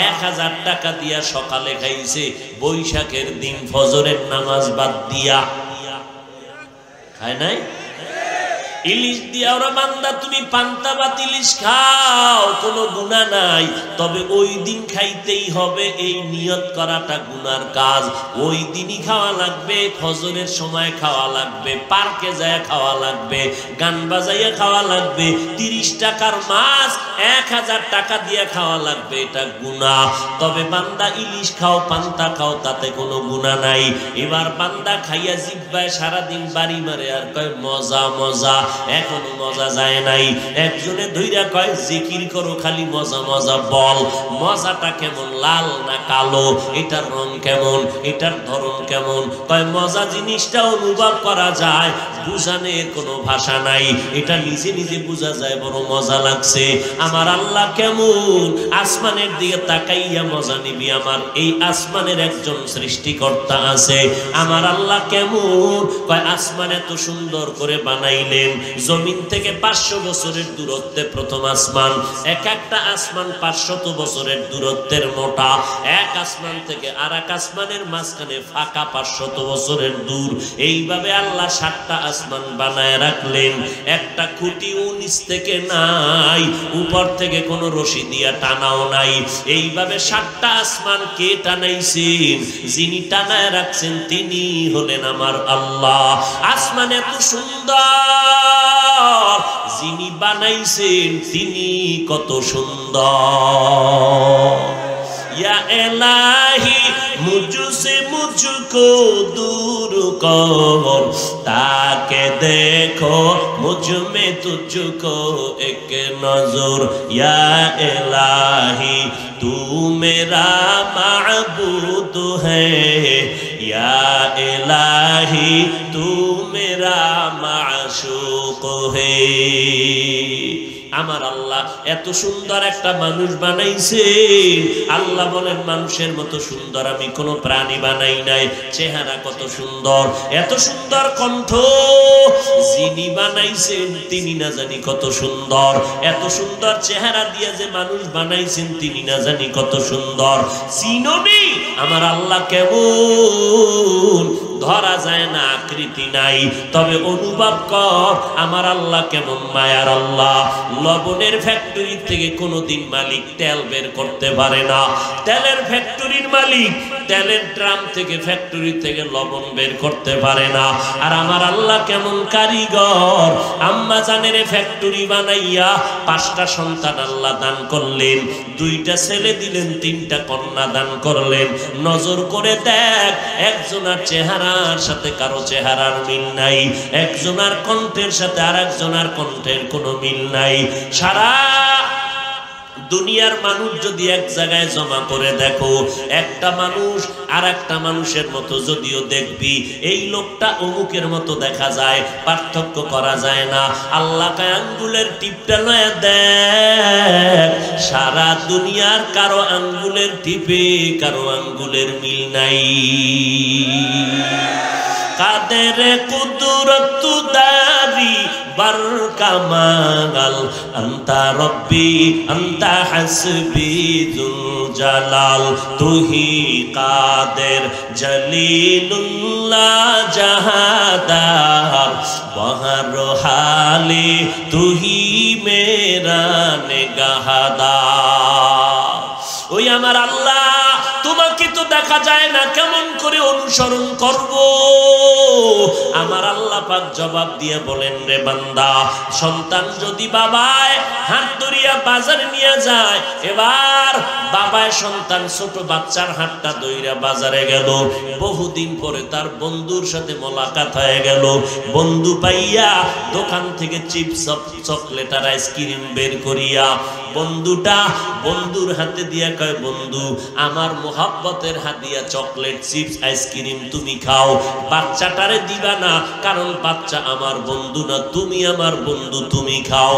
[SPEAKER 1] 1000 টাকা দিয়া সকালে খাইছে, বৈশাখের দিন ফজরের নামাজ বাদ দিয়া খায় নাই। ইলিশ দিয়া ওরা বান্দা তুমি পান্তা ভাত ইলিশ খাও, কোনো গুনাহ নাই, তবে ওই দিন খাইতেই হবে, এই নিয়ত করাটা গুনার কাজ। ওই দিনই খাওয়া লাগবে, ফজরের সময় খাওয়া লাগবে, পার্কে যায় খাওয়া লাগবে, গান বাজাইয়া খাওয়া লাগবে। 30 টাকার মাছ 1000 টাকা দিয়ে খাওয়া লাগবে, এটা গুনাহ। তবে বান্দা ইলিশ খাও, পান্তা খাও, তাতে কোনো গুনাহ নাই। এবার বান্দা খাইয়া জিহ্বায় সারাদিন বাড়ি মারে আর কয় মজা মজা, এখনো মজা যায় নাই। একজনে ধইরা কয় জিকির করো, খালি মজা মজা বল, মজাটা কেমন, লাল না কালো, এটার রং কেমন, এটার ধরন কেমন? কয় মজা জিনিসটা অনুভব করা যায়, বুঝানোর কোনো ভাষা নাই, এটা নিজে নিজে বোঝা যায়, বড় মজা লাগছে। আমার আল্লাহ কেমন? আসমানের দিকে তাকাইয়া মজা নিবি, আমার এই আসমানের একজন সৃষ্টিকর্তা আছে। আমার আল্লাহ কেমন? কয় আসমান এত সুন্দর করে বানাইলেন, জমিন থেকে 500 বছরের দূরত্বে প্রথম আসমান, এক একটা আসমান 500 বছরের দূরত্বের মোটা, এক আসমান থেকে আর এক আসমানের মাঝখানে ফাঁকা 500 বছরের দূর। এইভাবে আল্লাহ 7টা আসমান বানায় রাখলেন, একটা খুঁটি 19 থেকে নাই, উপর থেকে কোনো রশি দিয়া টানাও নাই। এইভাবে 7টা আসমান কে টানাইছেন? যিনি টানায় রাখছেন তিনি হলেন আমার আল্লাহ। আসমান এত সুন্দর, যিনি বানাইছেন তিনি কত সুন্দর। या इलाही मुझसे मुझको दूर कर, ताके देखो मुझ में तुझको एक नजर। या इलाही तू मेरा माबूद है, या इलाही तू मेरा माशूक है। আমার আল্লাহ এত সুন্দর একটা মানুষ বানাইছেন। আল্লাহ বলেন মানুষের মতো সুন্দর আমি কোনো প্রাণী বানাই নাই। চেহারা কত সুন্দর, এত সুন্দর কণ্ঠ, যিনি বানাইছেন তিনি না জানি কত সুন্দর। এত সুন্দর চেহারা দিয়ে যে মানুষ বানাইছেন তিনি না জানি কত সুন্দর। চিননি আমার আল্লাহ কেমন? ধরা যায় না, আকৃতি নাই, তবে অনুভব কর আমার আল্লাহ কেমন মায়ার আল্লাহ। লবণের ফ্যাক্টরি থেকে কোনোদিন মালিক তেল বের করতে পারে না। তেলের ফ্যাক্টরির মালিক তেলের ড্রাম থেকে, ফ্যাক্টরি থেকে লবণ বের করতে পারে না। আর আমার আল্লাহ কেমন কারিগর। আম্মা জানের ফ্যাক্টরি বানাইয়া 5টা সন্তান আল্লাহ দান করলেন, 2টা ছেলে দিলেন, 3টা কন্যা দান করলেন। নজর করে দেখ, একজনের চেহারার সাথে কারো চেহারার মিল নাই, একজনের কণ্ঠের সাথে আর একজনের কণ্ঠের কোনো মিল নাই। সারা দুনিয়ার মানুষ যদি এক জায়গায় জমা করে দেখো, একটা মানুষ আর একটা মানুষের মতো যদিও দেখবি, এই লোকটা অমুকের মতো দেখা যায়, পার্থক্য করা যায় না। আল্লাহকে আঙ্গুলের টিপটা লয়ে দেখ, সারা দুনিয়ার কারো আঙ্গুলের টিপে কারো আঙ্গুলের মিল নাই। কাদের কুদরত দারি বার কামাল, আন্তা রব্বি আন্তা হাসবি যুল জালাল, তুহি কাদের জলিলুল্লাহ জাহাদার, বহর হালে তুহি মেরা নেগাহদার। ওই আমার আল্লাহ, তোমাকে তো দেখা যায় না, কেমন করে অনুসরণ করব? আমার আল্লাহ পাক জবাব দিয়ে বলেন, রে বান্দা, সন্তান যদি বাবায় হাত ধরিয়া বাজারে নিয়ে যায়, এবার বাবায় সন্তান ছোট বাচ্চার হাতটা ধইরা বাজারে গেল, বহুদিন পরে তার বন্ধুর সাথে মোলাকাত হয়ে গেল। বন্ধু পাইয়া দোকান থেকে চিপস, চকলেট আর আইসক্রিম বের করিয়া বন্ধুটা বন্ধুর হাতে দিয়া কয়, বন্ধু আমার মোহাব্বতের হাতিয়া চকলেট, চিপস, আইসক্রিম তুমি খাও, বাচ্চাটারে দিবা না, কারণ বাচ্চা আমার বন্ধু না, তুমি আমার বন্ধু, তুমি খাও।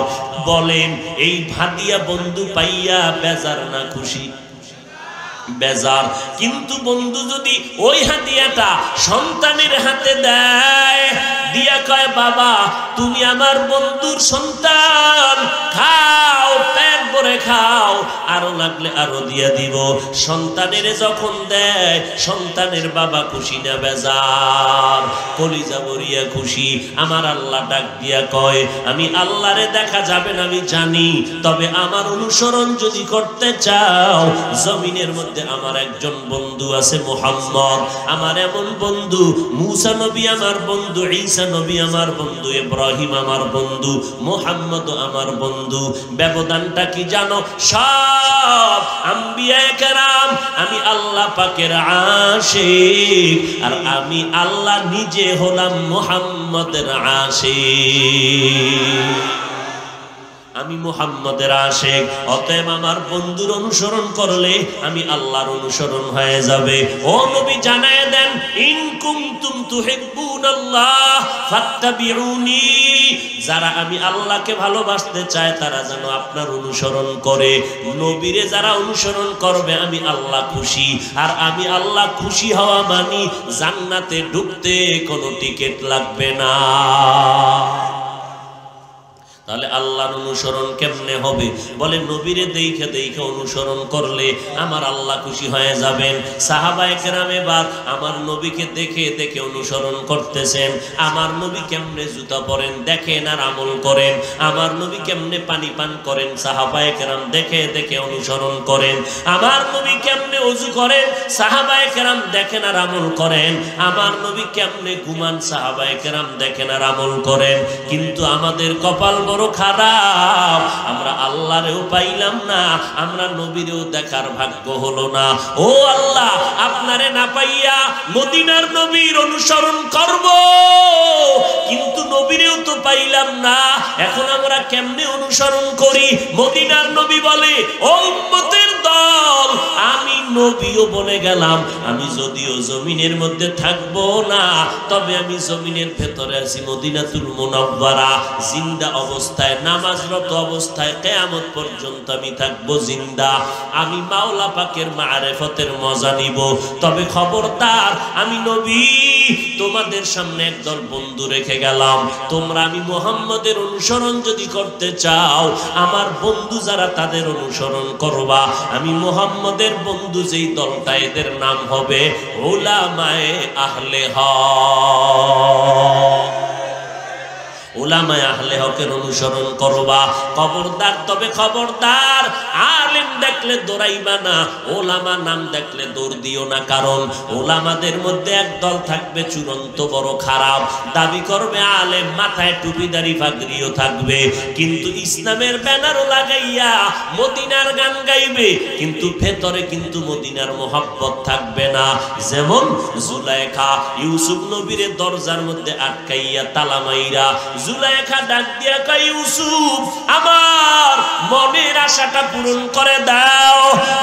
[SPEAKER 1] বলেন এই ভাদিয়া বন্ধু পাইয়া বেজার না খুশি? বেজার। কিন্তু বন্ধু যদি ওই হাদিয়াটা সন্তানের হাতে দেয়, দিয়া কয়, বাবা তুমি আমার বন্ধুর সন্তান, খাও, পেট ভরে খাও, আরো লাগলে আরো দিয়া দিব। সন্তানের যখন দেয়, সন্তানের বাবা খুশি না বেজার? কলিজা ভরিয়া খুশি। আমার আল্লাহ ডাক দিয়া কয়, আমি আল্লাহরে দেখা যাবে না আমি জানি, তবে আমার অনুসরণ যদি করতে চাও, জমিনের মধ্যে আমার একজন বন্ধু আছে মুহাম্মদ, আমার এমন বন্ধু, মুসা নবী আমার বন্ধু, ঈসা নবী আমার বন্ধু, ইব্রাহিম আমার বন্ধু, মুহাম্মদ আমার বন্ধু। ব্যবধানটা কি জানো? সব আম্বিয়ায়ে কেরাম আমি আল্লাহ পাকের আশিক, আর আমি আল্লাহ নিজে হলাম মুহাম্মদের আশিক। আমি মুহাম্মদের আশিক, অতএব আমার বন্ধুর অনুসরণ করলে আমি আল্লাহর অনুসরণ হয়ে যাবে। ও নবী জানায় দেন, ইন কুনতুম তুহিব্বুনাল্লাহ ফাত্তাবিউনি, যারা আমি আল্লাহকে ভালোবাসতে চায় তারা যেন আপনার অনুসরণ করে। নবীরে যারা অনুসরণ করবে আমি আল্লাহ খুশি, আর আমি আল্লাহ খুশি হওয়া মানে জান্নাতে ঢুকতে কোনো টিকিট লাগবে না। তাহলে আল্লাহর অনুসরণ কেমনে হবে? বলে নবীরে দেখে দেখে অনুসরণ করলে আমার আল্লাহ খুশি হয়ে যাবেন। সাহাবায়ে কেরাম এবার আমার নবীকে দেখে দেখে অনুসরণ করতেছেন। আমার নবী কেমনে জুতা পরেন দেখেন আর আমল করেন, আমার নবী কেমনে পানি পান করেন সাহাবায়ে কেরাম দেখে দেখে অনুসরণ করেন, আমার নবী কেমনে ওযু করেন সাহাবায়ে কেরাম দেখেন আর আমল করেন, আমার নবী কেমনে ঘুমান সাহাবায়ে কেরাম দেখেন আর আমল করেন। কিন্তু আমাদের কপাল বড় খারাপ, আমরা আল্লাহরেও পাইলাম না, আমরা নবীরেও দেখার ভাগ্য হলো না। ও আল্লাহ, আপনারে না পাইয়া মদিনার নবীর অনুসরণ করব, কিন্তু নবীরেও তো পাইলাম না, এখন আমরা কেমনে অনুসরণ করি? মদিনার নবী বলে, ও উম্মতের দল, আমি নবীও বলে গেলাম আমি যদিও জমিনের মধ্যে থাকবো না, তবে আমি জমিনের ভেতরে আছি মদিনাতুল মুনাওয়ারা, জিন্দা অবস্থায় নামাজরত অবস্থায় কিয়ামত পর্যন্ত আমি থাকবো জিন্দা। আমি মাওলা পাকের মারিফতের মজা নিব। তবে খবরদার, আমি নবী তোমাদের সামনে একদল বন্ধু রেখে গেলাম। তোমরা আমি মুহাম্মদের অনুসরণ যদি করতে চাও, আমার বন্ধু যারা তাদের অনুসরণ করবা। আমি মুহাম্মদের বন্ধু যেই দলটা, এদের নাম হবে উলামায়ে আহলে হক। উলামায়ে আহলে হকের অনুসরণ করবা। খবরদার, তবে খবরদার, আলেম দেখলে দৌড়াইবা না, ওলামা নাম দেখলে দৌড় দিও না। কারণ ওলামাদের মধ্যে একদল থাকবে চূড়ান্ত বড় খারাপ, দাবি করবে আলেম, মাথায় টুপিদারি পাগড়িও থাকবে, কিন্তু ইসলামের ব্যানারও লাগাইয়া মদিনার গান গাইবে, কিন্তু ভেতরে কিন্তু মদিনার মোহাব্বত থাকবে না। যেমন জুলাইখা ইউসুফ নবীর দরজার মধ্যে আটকাইয়া তালা মাইরা, জুলাইখা ডাক দিয়া কয়, ইউসুফ আমার মনের আশাটা পূরণ করে দাও।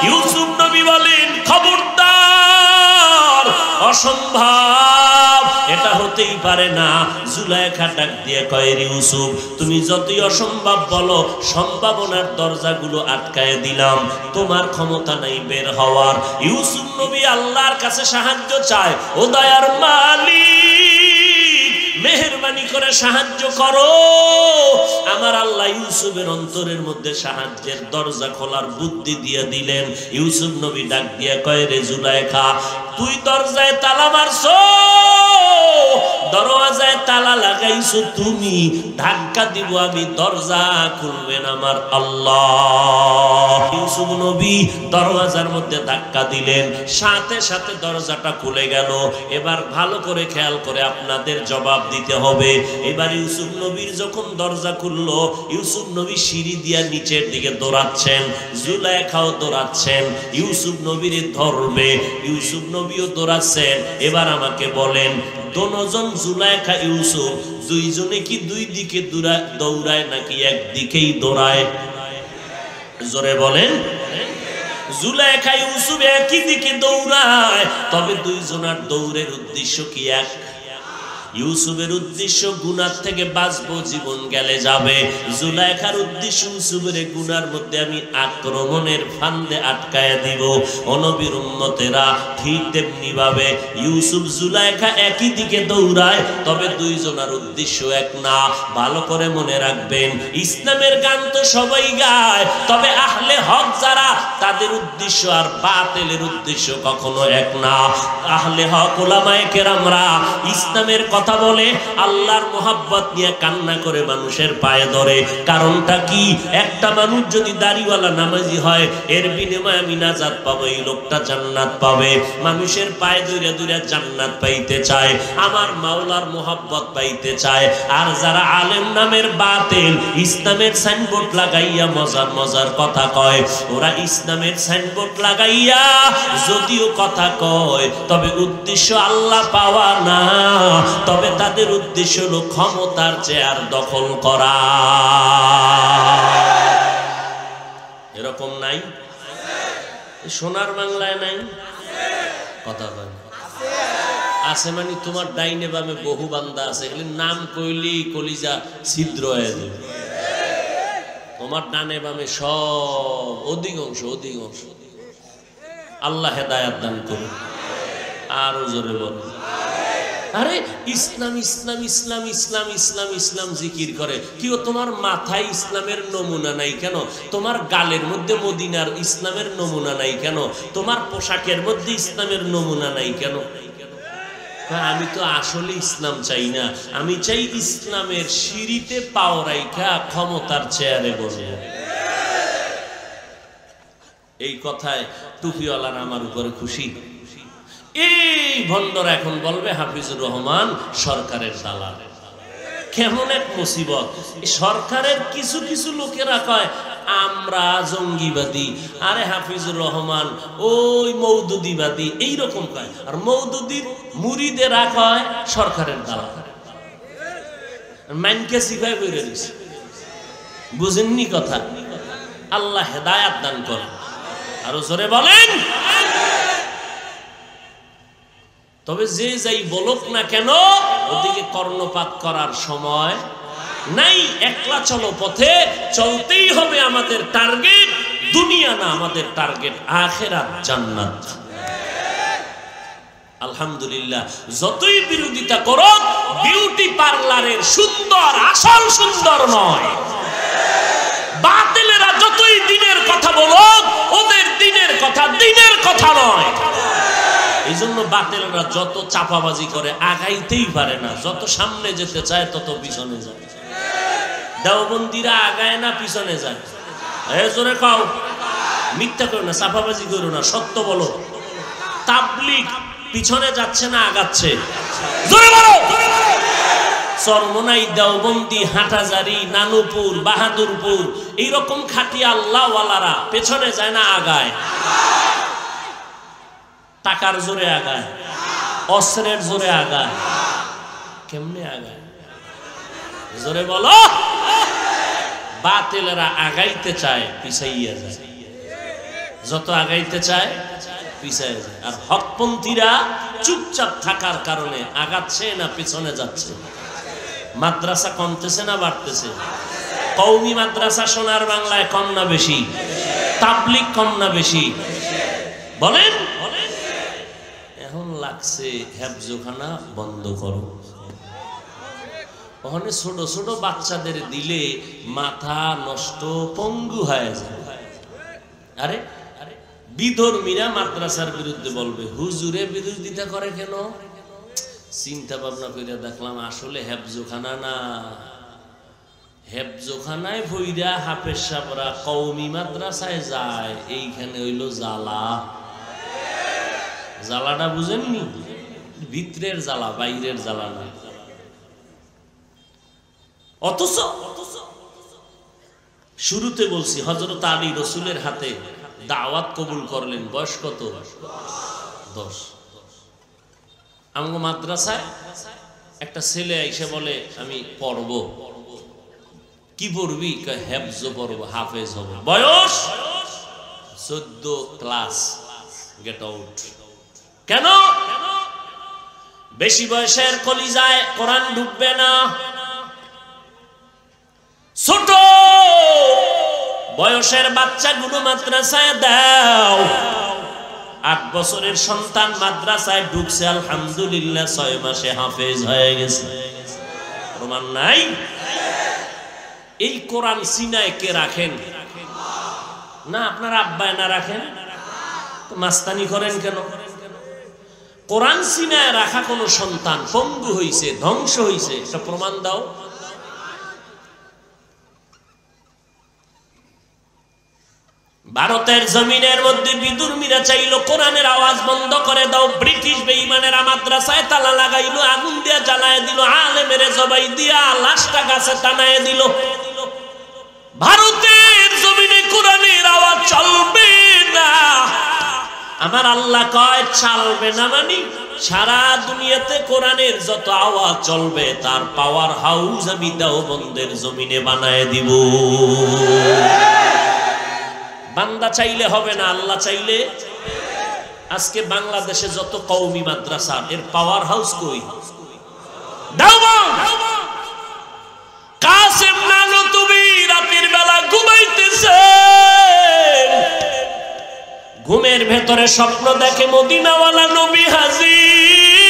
[SPEAKER 1] ইউসুফ নবী বলেন, খবরদার, অসম্ভব, এটা হতেই পারে না। জুলাইখা ডাক দিয়ে কয়, ইউসুফ তুমি যতই অসম্ভব বলো, সম্ভাবনার দরজাগুলো আটকায় দিলাম, তোমার ক্ষমতা নাই বের হওয়ার। ইউসুফ নবী আল্লাহর কাছে সাহায্য চায়, ও দয়ার মালিক, মেহেরবানি করে সাহায্য করো। আমার আল্লাহ ইউসুফের অন্তরের মধ্যে সাহায্যের দরজা খোলার বুদ্ধি দিয়ে দিলেন। ইউসুফ নবী ডাক দিয়ে কয়, রে জুলাইখা, তুই দরজায় তালা মারছো, দরওয়াজায় তালা লাগাইছো তুমি, ধাক্কা দিব আমি, দরজা খুলবেন আমার আল্লাহ। ইউসুফ নবী দরওয়াজার মধ্যে ধাক্কা দিলেন, সাথে সাথে দরজাটা খুলে গেল। এবার ভালো করে খেয়াল করে আপনাদের জবাব দিতে হবে। এবার ইউসুফ নবীর যখন দরজা খুললো, ইউসুফ নবী সিঁড়ি দিয়া নিচের দিকে দৌড়াচ্ছেন, জুলাইখাও দৌড়াচ্ছেন, ইউসুফ নবীর ধরবে, ইউসুফ নবীও দৌড়াচ্ছেন। এবার আমাকে বলেন, দোনোজন জুলাইখা ইউসুফ দুইজনে কি দুই দিকে দৌড়ায় নাকি একদিকেই দৌড়ায়? জোরে বলেন। জুলাইখা ইউসুফ একই দিকে দৌড়ায়, তবে দুইজনের দৌড়ের উদ্দেশ্য কি এক? ইউসুফের উদ্দেশ্য গুনার থেকে বাঁচবো, জীবন গেলে যাবে। জুলাইখার উদ্দেশ্য ইউসুফের গুনার মধ্যে আমি আক্রমণের ফান্দে আটকায় দিব। ও নবীর উম্মতেরা, ঠিক তেমনি ভাবে ইউসুফ জুলাইখা একই দিকে দৌড়ায়, তবে দুইজনের উদ্দেশ্য এক না। ভালো করে মনে রাখবেন, ইসলামের গান তো সবাই গায়, তবে আহলে হক যারা, তাদের উদ্দেশ্য আর বাতিলের উদ্দেশ্য কখনো এক না। আহলে হক উলামায়ে কেরামরা ইসলামের কথা বলে, আল্লাহর মোহাব্বত নিয়ে কান্না করে মানুষের পায়ে ধরে। কারণটা কি? একটা মানুষ যদি দাড়িওয়ালা নামাজি হয়, এর বিনিময়ে আমি নাজাত পাবো, এই লোকটা জান্নাত পাবে। মানুষের পায়ে ধরে ধরে জান্নাত পাইতে চায়, আমার মাওলার মোহাব্বত পাইতে চায়। আর যারা আলেম নামের বাতিল, ইসলামের সাইনবোর্ড লাগাইয়া মজার মজার কথা কয়, ওরা ইসলামের সাইনবোর্ড লাগাইয়া যদিও কথা কয়, তবে উদ্দেশ্য আল্লাহ পাওয়া না, তবে তাদের উদ্দেশ্য হলো ক্ষমতার চেয়ার দখল করা। এরকম নাই? সোনার বাংলায় নাই? কথা বল। আছে মানে তোমার ডাইনে বামে বহু বান্দা আছে, এগুলি নাম কইলি কলিজা ছিদ্র হয়ে যাবে। তোমার ডানে বামে সব অধিকাংশ আল্লাহ হেদায়াত দান করুন। আরো জোরে বল। আরে ইসলাম ইসলাম ইসলাম ইসলাম ইসলাম ইসলাম জিকির করে, কেউ তোমার মাথায় ইসলামের নমুনা নাই কেন? তোমার গালের মধ্যে মদিনার ইসলামের নমুনা নাই কেন? তোমার পোশাকের মধ্যে ইসলামের নমুনা নাই কেন? আমি তো আসলে ইসলাম চাই না, আমি চাই ইসলামের সিঁড়িতে পাও রাইখা ক্ষমতার চেয়ারে বসে। এই কথায় টুপিওয়ালারা আমার উপরে খুশি। এই ভণ্ডরা এখন বলবে হাফিজুর রহমান সরকারের দালাল। কেমন এক মুসিবত! সরকারের কিছু কিছু লোকেরা কয় আমরা জঙ্গিবাদী, আরে হাফিজুর রহমান ওই মওদুদিবাদী, এইরকম কয়। আর মওদুদির মুরিদেরা কয় সরকারের দালাল। মানকে সিফাই বইরে দিছে। বুঝেননি কথা? আল্লাহ হেদায়াত দান করেন। আরো জোরে বলেন। তবে যে যাই বলুক না কেন ওদিকে কর্ণপাত করার সময় নাই। একলা চলো পথে, চলতেই হবে। আমাদের টার্গেট দুনিয়া না, আমাদের টার্গেট আখিরাত, জান্নাত। আলহামদুলিল্লাহ, যতই বিরোধিতা করো, বিউটি পার্লারের সুন্দর আসল সুন্দর নয়। বাতিলেরা যতই দিনের কথা বলো, ওদের দিনের কথা দিনের কথা নয়। এই জন্য বাতিলরা যত চাপাবাজি করে আগাইতেই পারে না। যত সামনে যেতে চায় তত পিছনে যায়। দেওবন্দিরা আগায় না পিছনে যায়। জোরে খাও, মিথ্যা করো না, চাপাবাজি করো না, সত্য বলো। তাবলীগ পিছনে যাচ্ছে না আগাচ্ছে? জোরে বলো। চরমোনাই, দেওবন্দি, হাটাজারি, নানুপুর, বাহাদুরপুর এইরকম খাঁটি আল্লাহওয়ালারা পেছনে যায় না আগায়? টাকার জোরে আগায়, অস্ত্রের জোরে আগায়। কেমনে আগায়? জোরে বলো। বাতিলেরা আগাইতে চায়, পিছাইয়া যায়। যত আগাইতে চায় পিছাইয়া যায়। আর হকপন্থীরা চুপচাপ থাকার কারণে আগাচ্ছে না পিছনে যাচ্ছে। মাদ্রাসা কমতেছে না বাড়তেছে? কওমি মাদ্রাসা সোনার বাংলায় কম না বেশি? তাবলীগ কম না বেশি? বলেন। এখন লাগছে হেফজখানা বন্ধ করো। ওখানে ছোট ছোট বাচ্চাদের দিলে মাথা নষ্ট, পঙ্গু হয়ে যায়। আরে বিধর্মীরা মাদ্রাসার বিরুদ্ধে বলবে, হুজুরে বিরোধিতা করে কেন? চিন্তা ভাবনা করে দেখলাম আসলে হেফজখানা না। হেফজখানায় ভইরা হাফেজ সাহেবরা কওমি মাদ্রাসায় যায়, এইখানে হইল জ্বালা। জ্বালাটা বুঝেননি? ভিতরের জ্বালা, বাইরের জ্বালা না। অথচ শুরুতে বলছি হযরত আলী রাসূলের হাতে দাওয়াত কবুল করলেন। বয়স কত? 10। আমগো মাদ্রাসায় একটা ছেলে এসে বলে আমি পড়ব। কি পড়বি? হেফজ পড়ব, হাফেজ হব। বয়স 14 ক্লাস। Get out. কেন? বেশি বয়সের কলিজায় কোরআন ঢুকবে না। ছোট বয়সের বাচ্চাগুলো মাদ্রাসায় দাও। 8 বছরের সন্তান মাদ্রাসায় ঢুকছে, আলহামদুলিল্লাহ 6 মাসে হাফেজ হয়ে গেছে। প্রমাণ নাই? এই কোরআন সিনায় কে রাখেন? না আপনার আব্বায় না রাখেন তো মাস্তানি করেন কেন? কোরআন সিনায় রাখা কোন সন্তান পঙ্গু হইছে, ধ্বংস হইছে, এটা প্রমাণ দাও। ভারতের জমিনের মধ্যে বিদুর্মীরা চাইলো কোরআনের আওয়াজ বন্ধ করে দাও। ব্রিটিশ বেঈমানেরা মাদ্রাসায় তালা লাগাইলো, আগুন দিয়া জ্বালায় দিল, আলেমেরে জবাই দিয়া লাশটা গাছে টানায় দিল। ভারতের জমিনে কোরআনের আওয়াজ চলবে না। আমার আল্লাহ কয় চলবে না মানে সারা দুনিয়াতে কোরআনের যত আওয়াজ চলবে তার পাওয়ার হাউস আমি দেওবন্দের জমিনে বানায় দিব। বান্দা চাইলে হবে না, আল্লাহ চাইলে। আজকে বাংলাদেশে যত কওমি মাদ্রাসা, এর পাওয়ার হাউস কই? দেওবন্দ। কাসেম নানতুবি রাতের বেলা ঘুমাইতেছেন, ঘুমের ভেতরে স্বপ্ন দেখে মদিনাওয়ালা নবী হাজির।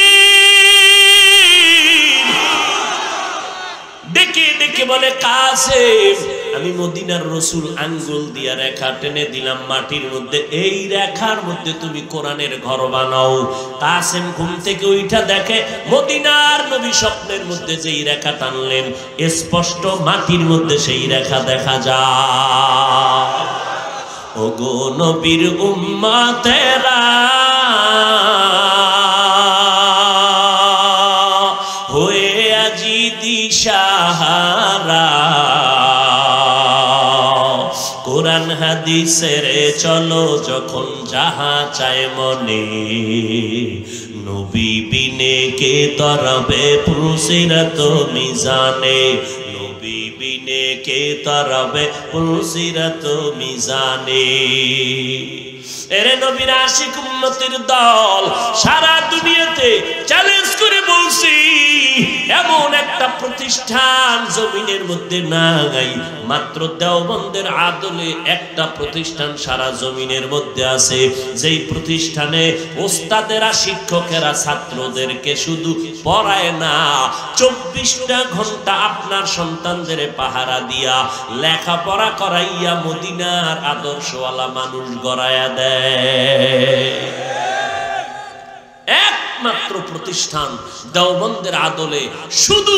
[SPEAKER 1] ডেকে ডেকে বলে কাসেম আমি মদিনার রসুল আঙ্গুল দিয়া রেখা টেনে দিলাম মাটির মধ্যে, এই রেখার মধ্যে তুমি কোরআনের ঘর বানাও। কাসেম ঘুম থেকে উঠা দেখে মদিনার নবী স্বপ্নের মধ্যে যেই রেখা টানলেন স্পষ্ট মাটির মধ্যে সেই রেখা দেখা যায়। ওগো নবীর উম্মতেরা হয়ে আজি দিশাহারা, কোরআন হাদিসের চলো যখন যাহা চায় মনে, নবী বিনে কে তরবে পুলসিরাত মিজানে, নবী বিনে কে তরবে পুলসিরাত মিজানে। এরে নবীর আশিক উম্মতের দল, সারা দুনিয়াতে চ্যালেঞ্জ করে বলছি এমন একটা প্রতিষ্ঠান জমিনের মধ্যে নাই, মাত্র দেওবন্দের আদলে একটা প্রতিষ্ঠান সারা জমিনের মধ্যে আছে, যেই প্রতিষ্ঠানে ওস্তাদেরা শিক্ষকেরা ছাত্রদেরকে শুধু পড়ায় না, 24টা ঘন্টা আপনার সন্তানদের পাহারা দিয়া লেখাপড়া করাইয়া মদিনার আদর্শওয়ালা মানুষ গড়ায়া দেয়। একমাত্র প্রতিষ্ঠান দেওবন্দের আদলে শুধু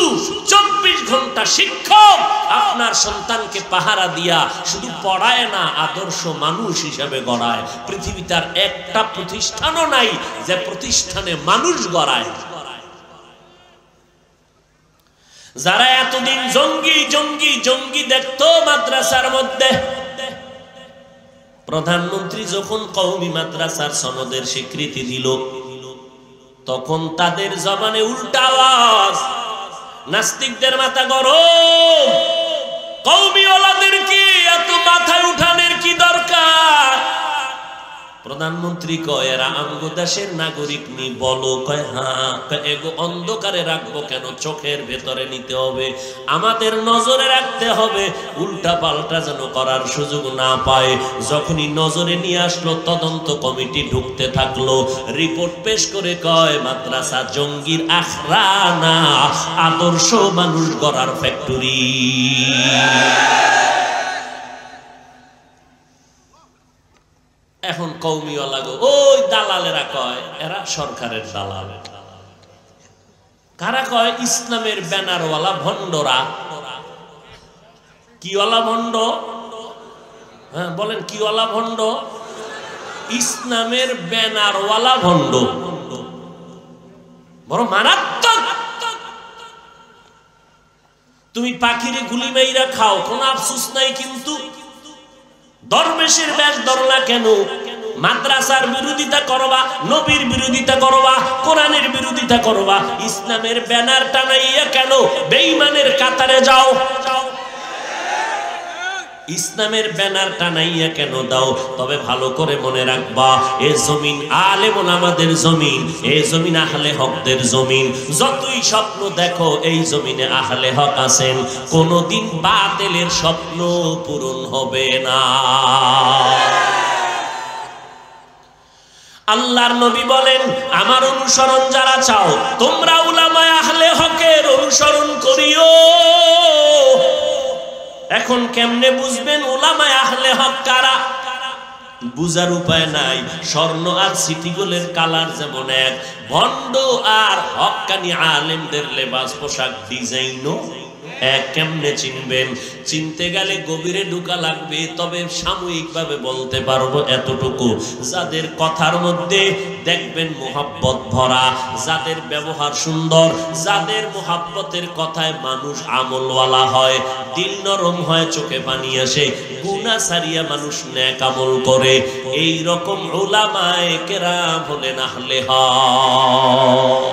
[SPEAKER 1] 24 ঘন্টা শিক্ষক আপনার সন্তানকে পাহারা দিয়া শুধু পড়ায় না, আদর্শ মানুষ হিসেবে গড়ায়। পৃথিবীতে আর একটা প্রতিষ্ঠানও নাই যে প্রতিষ্ঠানে মানুষ গড়ায়। যারা এতদিন জঙ্গি জঙ্গি জঙ্গি দেখতো মাদ্রাসার মধ্যে, প্রধানমন্ত্রী যখন কওমি মাদ্রাসার সনদের স্বীকৃতি দিল, তখন তাদের জবানে উল্টা আওয়াজ, নাস্তিকদের মাথা গরম, কওমি ওলাদের কি এত মাথায় উঠানের কি দরকার? প্রধানমন্ত্রী কয় এরা আমগো দেশের নাগরিক নি, বলো? কয় হ্যাঁ। এগো অন্ধকারে রাখবো কেন? চোখের ভেতরে নিতে হবে, আমাদের নজরে রাখতে হবে, উল্টা পাল্টা যেন করার সুযোগ না পায়। যখনই নজরে নিয়ে আসলো, তদন্ত কমিটি ঢুকতে থাকলো, রিপোর্ট পেশ করে কয় মাদ্রাসা জঙ্গির আখড়া না, আদর্শ মানুষ গড়ার ফ্যাক্টরি। এখন কওমিওয়ালা গো, ওই দালালেরা কয় এরা সরকারের দালাল। কারা কয়? ইসলামের ব্যানারওয়ালা ভণ্ডরা। কিওয়ালা ভণ্ড? হ্যাঁ বলেন, কিওয়ালা ভণ্ড? ইসলামের ব্যানারওয়ালা ভণ্ড, বড় মারাত্মক। তুমি পাখিরে গুলি মাইরা খাও, কোন আফসোস নাই, কিন্তু দরবেশের বেশ ধরলা কেন? মাদ্রাসার বিরোধিতা করবা, নবীর বিরোধিতা করবা, কোরআনের বিরোধিতা করবা, ইসলামের ব্যানার টানাইয়া কেন বেঈমানের কাতারে যাও? ইসলামের ব্যানার টানাইয়া কেন দাও? তবে ভালো করে মনে রাখবা, এ জমিন আলেম ওলামাদের জমিন, এ জমিন আহলে হকদের জমিন। যতই স্বপ্ন দেখো, এই জমিনে আহলে হক আছেন, কোনদিন বাতিলের স্বপ্ন পূরণ হবে না। আল্লাহর নবী বলেন, আমার অনুসরণ যারা চাও, তোমরা উলামায়ে আহলে হকের অনুসরণ করিও। এখন কেমনে বুঝবেন উলামায়ে আহলে হক কারা? বুঝার উপায় নাই। স্বর্ণ আর সিটি গোল্ডের কালার যেমন এক, ভণ্ড আর হক্কানি আলেমদের লেবাস পোশাক ডিজাইনও এক। কেমনে চিনবেন? চিনতে গেলে গভীরে ঢুকা লাগবে। তবে সাময়িকভাবে বলতে পারবো এতটুকু, যাদের কথার মধ্যে দেখবেন মোহাব্বত ভরা, যাদের ব্যবহার সুন্দর, যাদের মোহাব্বতের কথায় মানুষ আমলওয়ালা হয়, দিল নরম হয়, চোখে পানি আসে, গুনাহ ছাড়িয়া মানুষ নেক আমল করে, এই রকম উলামায়ে কেরাম হলেন আহলে হক।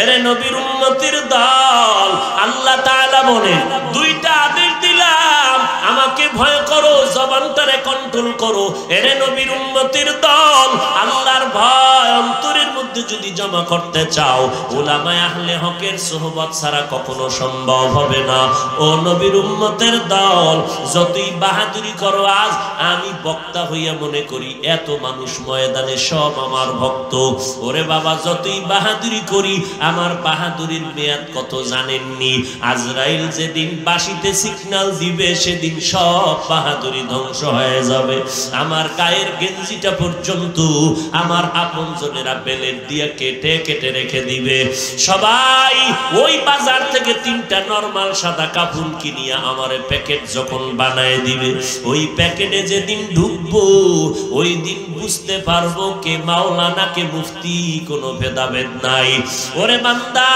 [SPEAKER 1] এরে নবীর উম্মতের দল, আল্লাহ তাআলা বলেন, দুইটা আদেশ দিলাম, আমাকে ভয় করো, জবানটারে কন্ট্রোল করো। এরে নবীর উম্মতের দল, আল্লাহর ভয় অন্তরের মধ্যে যদি জমা করতে চাও, উলামায়ে আহলে হকের সোহবত ছাড়া কখনো সম্ভব হবে না। ও নবীর উম্মতের দল, যতই বাহাদুরি করো, আজ আমি বক্তা হইয়া মনে করি এত মানুষ ময়দানে সব আমার ভক্ত। ওরে বাবা, যতই বাহাদুরি করি, আমার বাহাদুরির মেয়াদ কত জানেননি? আজরাইল যেদিন বাঁশিতে সিগন্যাল দিবে, সেদিন সব বাহাদুরি ধ্বংস হয়ে যাবে। আমার গায়ের গেঞ্জিটা পর্যন্ত আমার আপনজনেরা বেলেট দিয়ে কেটে কেটে রেখে দিবে। সবাই ওই বাজার থেকে 3টা নরমাল সাদা কাপড় কিনিয়া আমার প্যাকেট যখন বানায় দিবে, ওই প্যাকেটে যেদিন ঢুকবো, ওই দিন বুঝতে পারবো কে মাওলানা কে মুফতি, কোনো ভেদাভেদ নাই। ওরে বান্দা,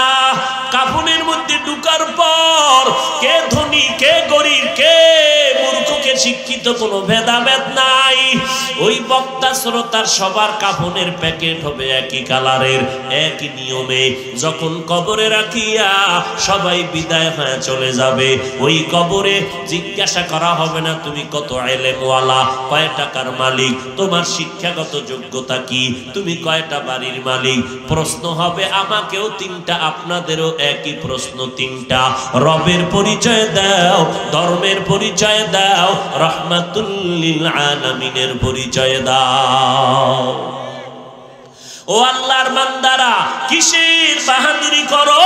[SPEAKER 1] কাফনের মধ্যে ঢুকার পর কে ধনী কে গরিব কে মূর্খ কে শিক্ষিত কোনো ভেদাভেদ নাই। নাই। ওই বক্তা শ্রোতার সবার কাফনের প্যাকেট হবে একই কালারের, একই নিয়মে। যখন কবরে রাখিয়া সবাই বিদায় হয়ে চলে যাবে, ওই কবরে জিজ্ঞাসা করা হবে না তুমি কত ইলমওয়ালা, কয় টাকার মালিক, তোমার শিক্ষাগত যোগ্যতা কি, তুমি কয়টা বাড়ির মালিক। প্রশ্ন হবে আমাকেও তিনটা, আপনাদেরও একই প্রশ্ন তিনটা। রবের পরিচয় দাও, ধর্মের পরিচয় দাও, রাহমাতুল লিল আলামিনের পরিচয় দাও। ও আল্লাহর বান্দারা, কিসের বাহাদুরি করো?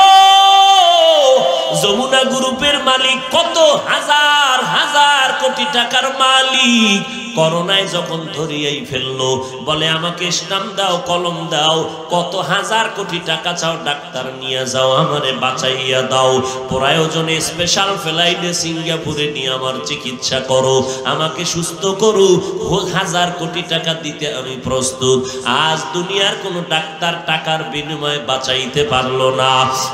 [SPEAKER 1] যমুনা গ্রুপের মালিক কত হাজার হাজার কোটি টাকার মালিক, করোনায় যখন ধরিয়েই ফেললো, বলে আমাকে স্টাম্প দাও, কলম দাও, কত হাজার কোটি টাকা চাও, ডাক্তার নিয়ে যাও, আমারে বাঁচাইয়া দাও, প্রয়োজনে স্পেশাল ফ্লাইটে সিঙ্গাপুরে নিয়ে আমার চিকিৎসা করো, আমাকে সুস্থ করো, হাজার কোটি টাকা দিতে আমি প্রস্তুত। আজ দুনিয়ার কোনো ডাক্তার টাকার বিনিময়ে বাঁচাইতে পারলো না।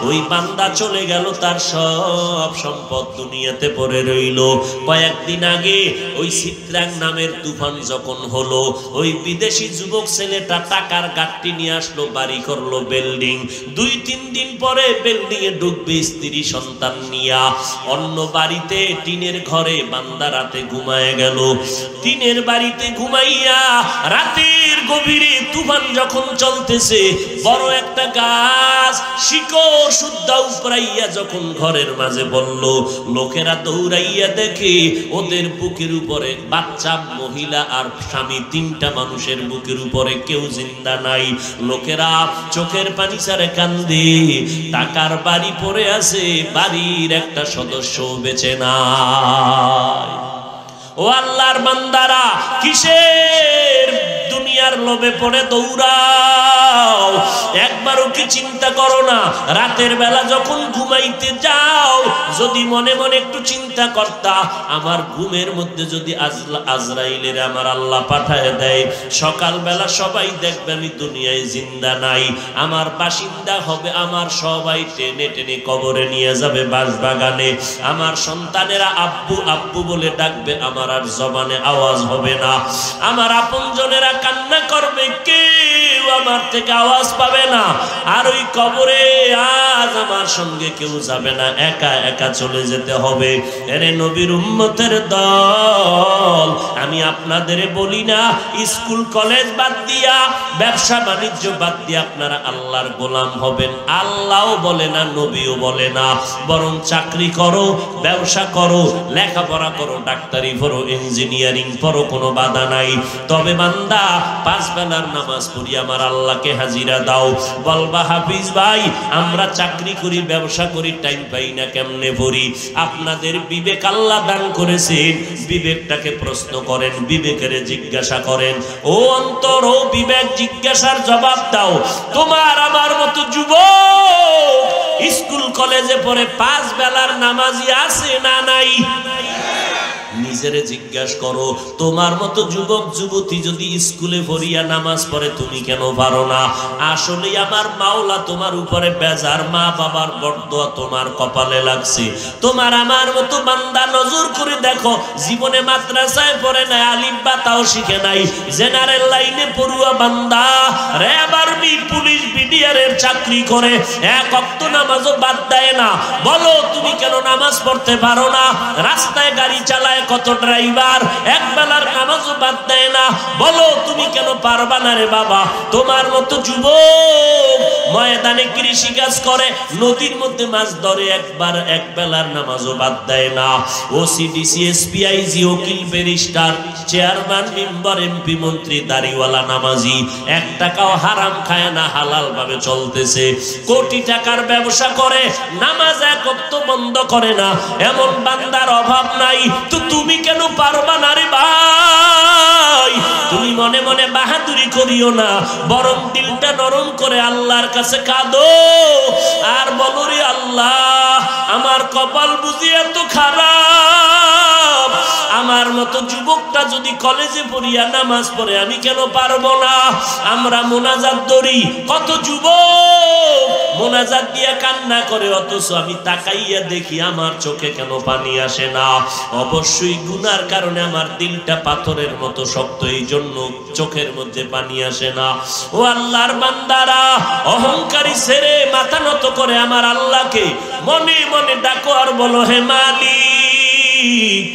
[SPEAKER 1] ওই বান্দা চলে গেল, তার সব সম্পদ দুনিয়াতে পড়ে রইল। কয়েকদিন আগে ওই চিত্রাং নামের তুফান যখন হলো, ওই বিদেশি যুবক ছেলেটা টাকার গাড়ি নিয়ে আসলো, বাড়ি করলো বিল্ডিং। 2-3 দিন পরে বিল্ডিং এ ঢুকবে স্ত্রী সন্তান নিয়া। অন্য বাড়িতে টিনের ঘরে বান্দা রাতে ঘুমায় গেল। টিনের বাড়িতে ঘুমাইয়া রাতের গভীরে তুফান যখন চলতেছে, বড় একটা গাছ শিকড় সুদ্ধা উপরাইয়া যখন ঘরের মাঝে বলল, লোকেরা দৌড়াইয়া দেখে ওদের বুকের উপরে বাচ্চা, মহিলা আর স্বামী, 3টা মানুষের বুকের উপরে কেউ জিন্দা নাই। লোকেরা চোখের পানি ছাড়ে কান্দে, টাকার বাড়ি পড়ে আছে, বাড়ির একটা সদস্য বেঁচে নাই। ও আল্লাহর বান্দারা, কিসের দুনিয়ার লোভে পড়ে দৌড়াও? একবারও কি চিন্তা করো না? রাতের বেলা যখন ঘুমাইতে যাও, যদি মনে মনে একটু চিন্তা করতা, আমার ঘুমের মধ্যে যদি আজরাইলের আমার আল্লাহ পাঠায় দেয়, সকালবেলা সবাই দেখবে আমি দুনিয়ায় জিন্দা নাই, আমার বাসিন্দা হবে, আমার সবাই টেনে টেনে কবরে নিয়ে যাবে বাসবাগানে, আমার সন্তানেরা আব্বু আব্বু বলে ডাকবে, আমার আর জবানে আওয়াজ হবে না, আমার আপনজনেরা কান্না করবে, কেউ আমার থেকে আওয়াজ পাবে না। আর ওই কবরে আজ আমার সঙ্গে কেউ যাবে না, একা একা চলে যেতে হবে। এরে নবীর উম্মতের দল, আমি আপনাদের বলি না স্কুল কলেজ বাদ দিয়া, ব্যবসা বাণিজ্য বাদ দিয়ে আপনারা আল্লাহর গোলাম হবেন। আল্লাহও বলে না, নবীও বলে না, বরং চাকরি করো, ব্যবসা করো, লেখাপড়া করো, ডাক্তারি পড়ো, ইঞ্জিনিয়ারিং পড়ো, কোনো বাধা নাই। তবে বান্দা 5 বেলার নামাজ পড়ি, আমার আল্লাহকে হাজিরা দাও। বলবা হাফিজ ভাই, আমরা চাকরি করি, ব্যবসা করি, টাইম পাই না, কেমনে পড়ি? আপনাদের বিবেক আল্লাহ দান করেছেন, বিবেকটাকে প্রশ্ন করেন, বিবেকের জিজ্ঞাসা করেন। ও অন্তর, ও বিবেক, জিজ্ঞাসার জবাব দাও। তোমার আমার মতো যুবক স্কুল কলেজে পড়ে 5 বেলার নামাজি আছে না নাই? নিজেরে জিজ্ঞাসা করো, তোমার মতো যুবক যুবতী যদি স্কুলে পড়িয়া নামাজ পড়ে, তুমি কেন পারো না? আসলে আমার মাওলা তোমার উপরে বেজার, মা বাবার বরদোয়া তোমার কপালে লাগছে। তোমার আমার মতো বান্দা নজর করে দেখো, জীবনে মাদ্রাসায় পড়ে নাই, আলিফ বা তাও শিখে নাই, জেনারেল লাইনে পড়ুয়া বান্দা, র্যাব, আর্মি, পুলিশ, বিডিআরের চাকরি করে, 1 ওয়াক্ত নামাজও বাদ দেয় না। বলো তুমি কেন নামাজ পড়তে পারো না? রাস্তায় গাড়ি চালায় কত ড্রাইভার, 1 বেলার নামাজও বাদ দেয় না। বলো তুমি কেন পারবা না রে বাবা? তোমার মতো যুবক ময়দানে কৃষি কাজ করে, নদীর মধ্যে মাছ ধরে, 1 বেলার নামাজও বাদ দেয় না। ওসিডিসি, এসপিআইজি, উকিল, ব্যারিস্টার, চেয়ারম্যান, মেম্বার, এমপি, মন্ত্রী, দাড়িওয়ালা, নামাজি, 1 টাকাও হারাম খায় না, হালাল ভাবে চলতেছে। কোটি টাকার ব্যবসা করে, নামাজ 1 ওয়াক্ত বন্ধ করে না, এমন বান্দার অভাব নাই। তো তুমি কেন পারবা না রে ভাই? তুমি মনে মনে বাহাদুরি করিও না, বরং দিলটা নরম করে আল্লাহর কাছে কাঁদো আর বলো, রে আল্লাহ, আমার কপাল বুঝি এত খারাপ, আমার মতো যুবকটা যদি কলেজে পড়িয়া নামাজ পড়ে, আমি কেন পারবো না? আমরা মোনাজাত ধরি, কত যুবক মোনাজাত দিয়ে কান্না করে, অথচ আমি তাকাইয়া দেখি আমার চোখে কেন পানি আসে না? অবশ্যই গুনার কারণে আমার দিলটা পাথরের মতো শক্ত, এই জন্য চোখের মধ্যে পানি আসে না। ও আল্লাহর বান্দারা, অহংকারী ছেড়ে মাথা নত করে আমার আল্লাহকে মনে মনে ডাকো আর বলো, হে মালিক,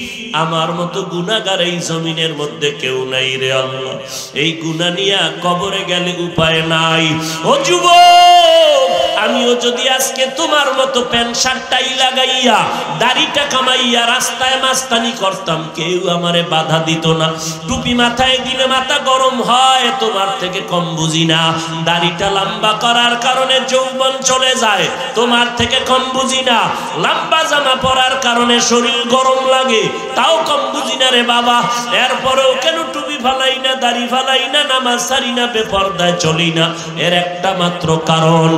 [SPEAKER 1] আমার মতো গুনাহগার এই জমিনের মধ্যে কেউ নাই রে আল্লাহ। এই গুনাহ নিয়ে কবরে গেলে উপায় নাই। ও যুবক, আমিও যদি আজকে তোমার মতো প্যান্ট শার্টটাই লাগাইয়া দাড়িটা কামাইয়া রাস্তায় মাস্তানি করতাম, কেউ আমারে বাধা দিত না। টুপি মাথায় দিলে মাথা গরম হয়, তোমার থেকে কম বুঝি না। দাড়িটা লম্বা করার কারণে যৌবন চলে যায়, তোমার থেকে কম বুঝি না। লম্বা জামা পরার কারণে শরীর গরম লাগে, তাও কম বুঝি না রে বাবা। এরপরেও কেন টুপি ফালাই না, দাড়ি ফালাই না, নামাজ ছাড়ি না, বেপরদায় চলি না? এর একটা মাত্র কারণ,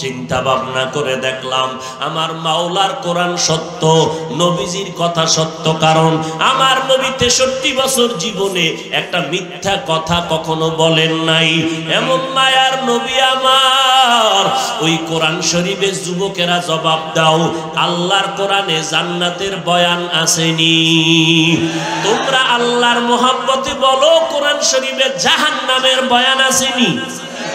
[SPEAKER 1] চিন্তা ভাবনা করে দেখলাম আমার মাওলার কোরআন সত্য, নবীজির কথা সত্য। কারণ আমার নবী 63 বছর জীবনে একটা মিথ্যা কথা কখনো বলেন নাই। এমন মায়ার নবী আমার। ওই কোরআন শরীফে যুবকেরা জবাব দাও, আল্লাহর কোরআনে জান্নাতের বয়ান আসেনি? তোমরা আল্লাহর মোহাব্বতে বলো, কোরআন শরীফে জাহান্নামের বয়ান আসেনি?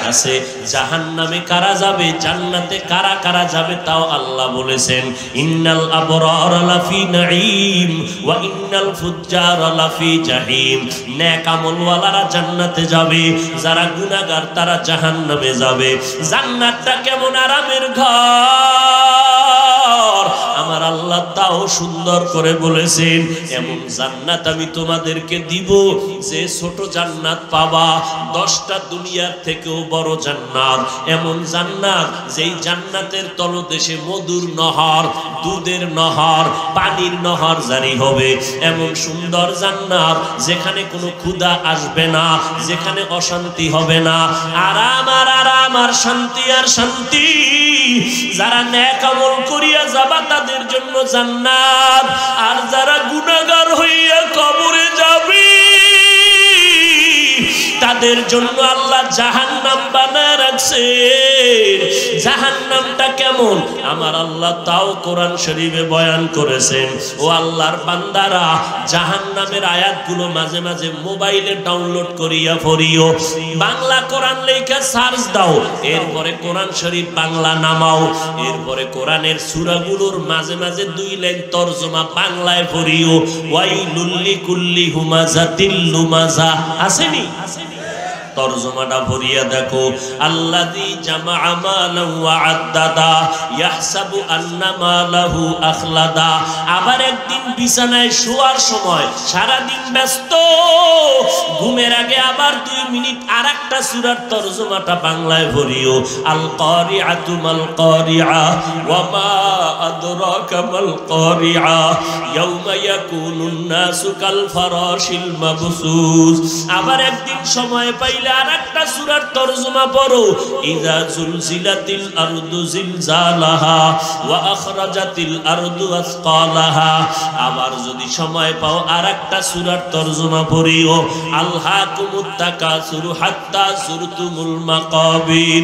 [SPEAKER 1] আছে। জাহান্নামে কারা যাবে, জান্নাতে কারা কারা যাবে তাও আল্লাহ বলেছেন। ইন্নাল আবরারা লাফি নাঈম ওয়া ইন্নাল ফুজ্জারা লাফি জাহিম। নেক আমলওয়ালারা জান্নাতে যাবে, যারা গুনাহগার তারা জাহান্নামে যাবে। জান্নাতটা কেমন আরামের ঘর, আমার আল্লাহ তাও সুন্দর করে বলেছেন। এমন জান্নাত আমি তোমাদেরকে দিব যে ছোট জান্নাত পাবা 10টা দুনিয়ার থেকেও বড় জান্নাত। এমন জান্নাত যেই জান্নাতের তলদেশে মধুর নহর, দুধের নহর, পানির নহর জারি হবে। এমন সুন্দর জান্নাত যেখানে কোনো ক্ষুধা আসবে না, যেখানে অশান্তি হবে না, আরাম আর আরাম আর শান্তি আর শান্তি। যারা নেক আমল করিয়া যাবা তাদের জন্য জান্নাত, আর যারা গুনাহগার হইয়া কবরে যাবে তাদের জন্য আল্লাহ জাহান্নাম বানায় রাখছে। জাহান্নামটা কেমন আমার আল্লাহ তাও কোরআন শরীফে বয়ান করেছেন। ও আল্লাহর বান্দারা, জাহান্নামের আয়াতগুলো মাঝে মাঝে মোবাইলে ডাউনলোড করিয়া পড়িও। বাংলা কোরআন লেখা সার্চ দাও, এরপরে কোরআন শরীফ বাংলা নামাও, এরপরে কোরআনের সূরাগুলোর মাঝে মাঝে 2 লাইন তরজমা বাংলায় পড়িও। ওয়াইলুল লিকুল্লি হুমাযাতিল লুমাযা আসেনি? তরজমাটা ভরিয়া দেখো, আল্লাযী জামাআ মালান ওয়া আদ্দাদা ইয়াহসাবু আন্না মালাহু আখলাদা। আবার একদিন বিছানায় শোয়ার সময় সারা দিন ব্যস্ত, ঘুমের আগে আবার 2 মিনিট আরেকটা সূরার তরজমাটা বাংলায় ভরিও। আল কারিআতু মাল কারিআ ওয়া মা আদরাকা মাল কারিআ ইয়াউমা ইয়াকুনুন নাসু কাল ফারাশিল মাবসুস। আবার একদিন সময় পাই আরেকটা সূরার তরজমা পড়ো, ইযা জুলজিলাতিল আরদু জিলজালাহা ওয়া আখরাজাতিল আরদু আসকালাহা। আবার যদি সময় পাও আরেকটা সূরার তরজমা পড়িও, আলহাকুমুত তাকাসুরু হাত্তা যুরতুমুল মাকাবির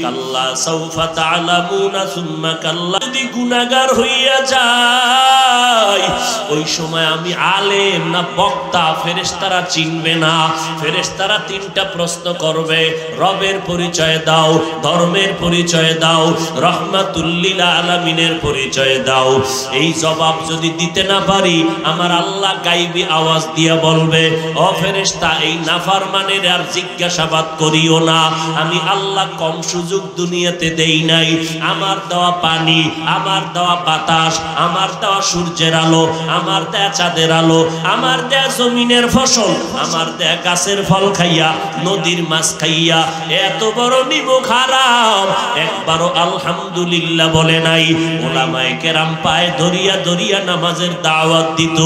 [SPEAKER 1] কাল্লা সাউফা তা'লামুনা সুম্মা কাল্লা। যদি গুনাহগার হইয়া যায় ওই সময় আমি আলেম না বক্তা ফেরেশতারা চিনবে না। ফেরেশতারা 3টা প্রশ্ন করবে, রবের পরিচয় দাও, ধর্মের পরিচয় দাও, রহমাতুল লিল আলামিনের পরিচয় দাও। এই জবাব যদি দিতে না পারি আমার আল্লাহ গায়বী আওয়াজ দিয়া বলবে, ও ফেরেশতা এই নাফরমানের আর জিজ্ঞাসাবাদ করিও না। আমি আল্লাহ কম সুযোগ দুনিয়াতে দেই নাই। আমার দেওয়া পানি, আমার দেওয়া বাতাস, আমার দেওয়া সূর্যের আলো, আমার দেয়া চাঁদের আলো, আমার দেয়া জমিনের ফসল, আমার দেয়া গাছের ফল খাইয়া, নদীর মাছ খাইয়া এত বড় নিমক হারাম একবারও আলহামদুলিল্লাহ বলে নাই। ওলামায়ে কেরাম পায়ে ধরিয়া ধরিয়া নামাজের দাওয়াত দিত,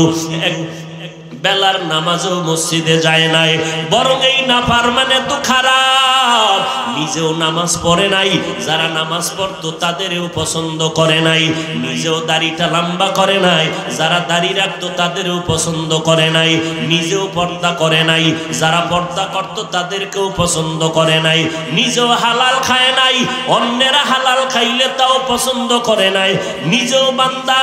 [SPEAKER 1] বেলার নামাজও মসজিদে যায় নাই। বরং এই নাফরমানে তো খারাপ, নিজেও নামাজ পড়ে নাই, যারা নামাজ পড়তো তাদেরও পছন্দ করে নাই, নিজেও দাড়িটা লম্বা করে নাই, যারা দাড়ি রাখতো তাদেরও পছন্দ করে নাই, নিজেও পর্দা করে নাই, যারা পর্দা করতো তাদেরকেও পছন্দ করে নাই, নিজেও হালাল খায় নাই, অন্যেরা হালাল খাইলে তাও পছন্দ করে নাই, নিজেও বান্দা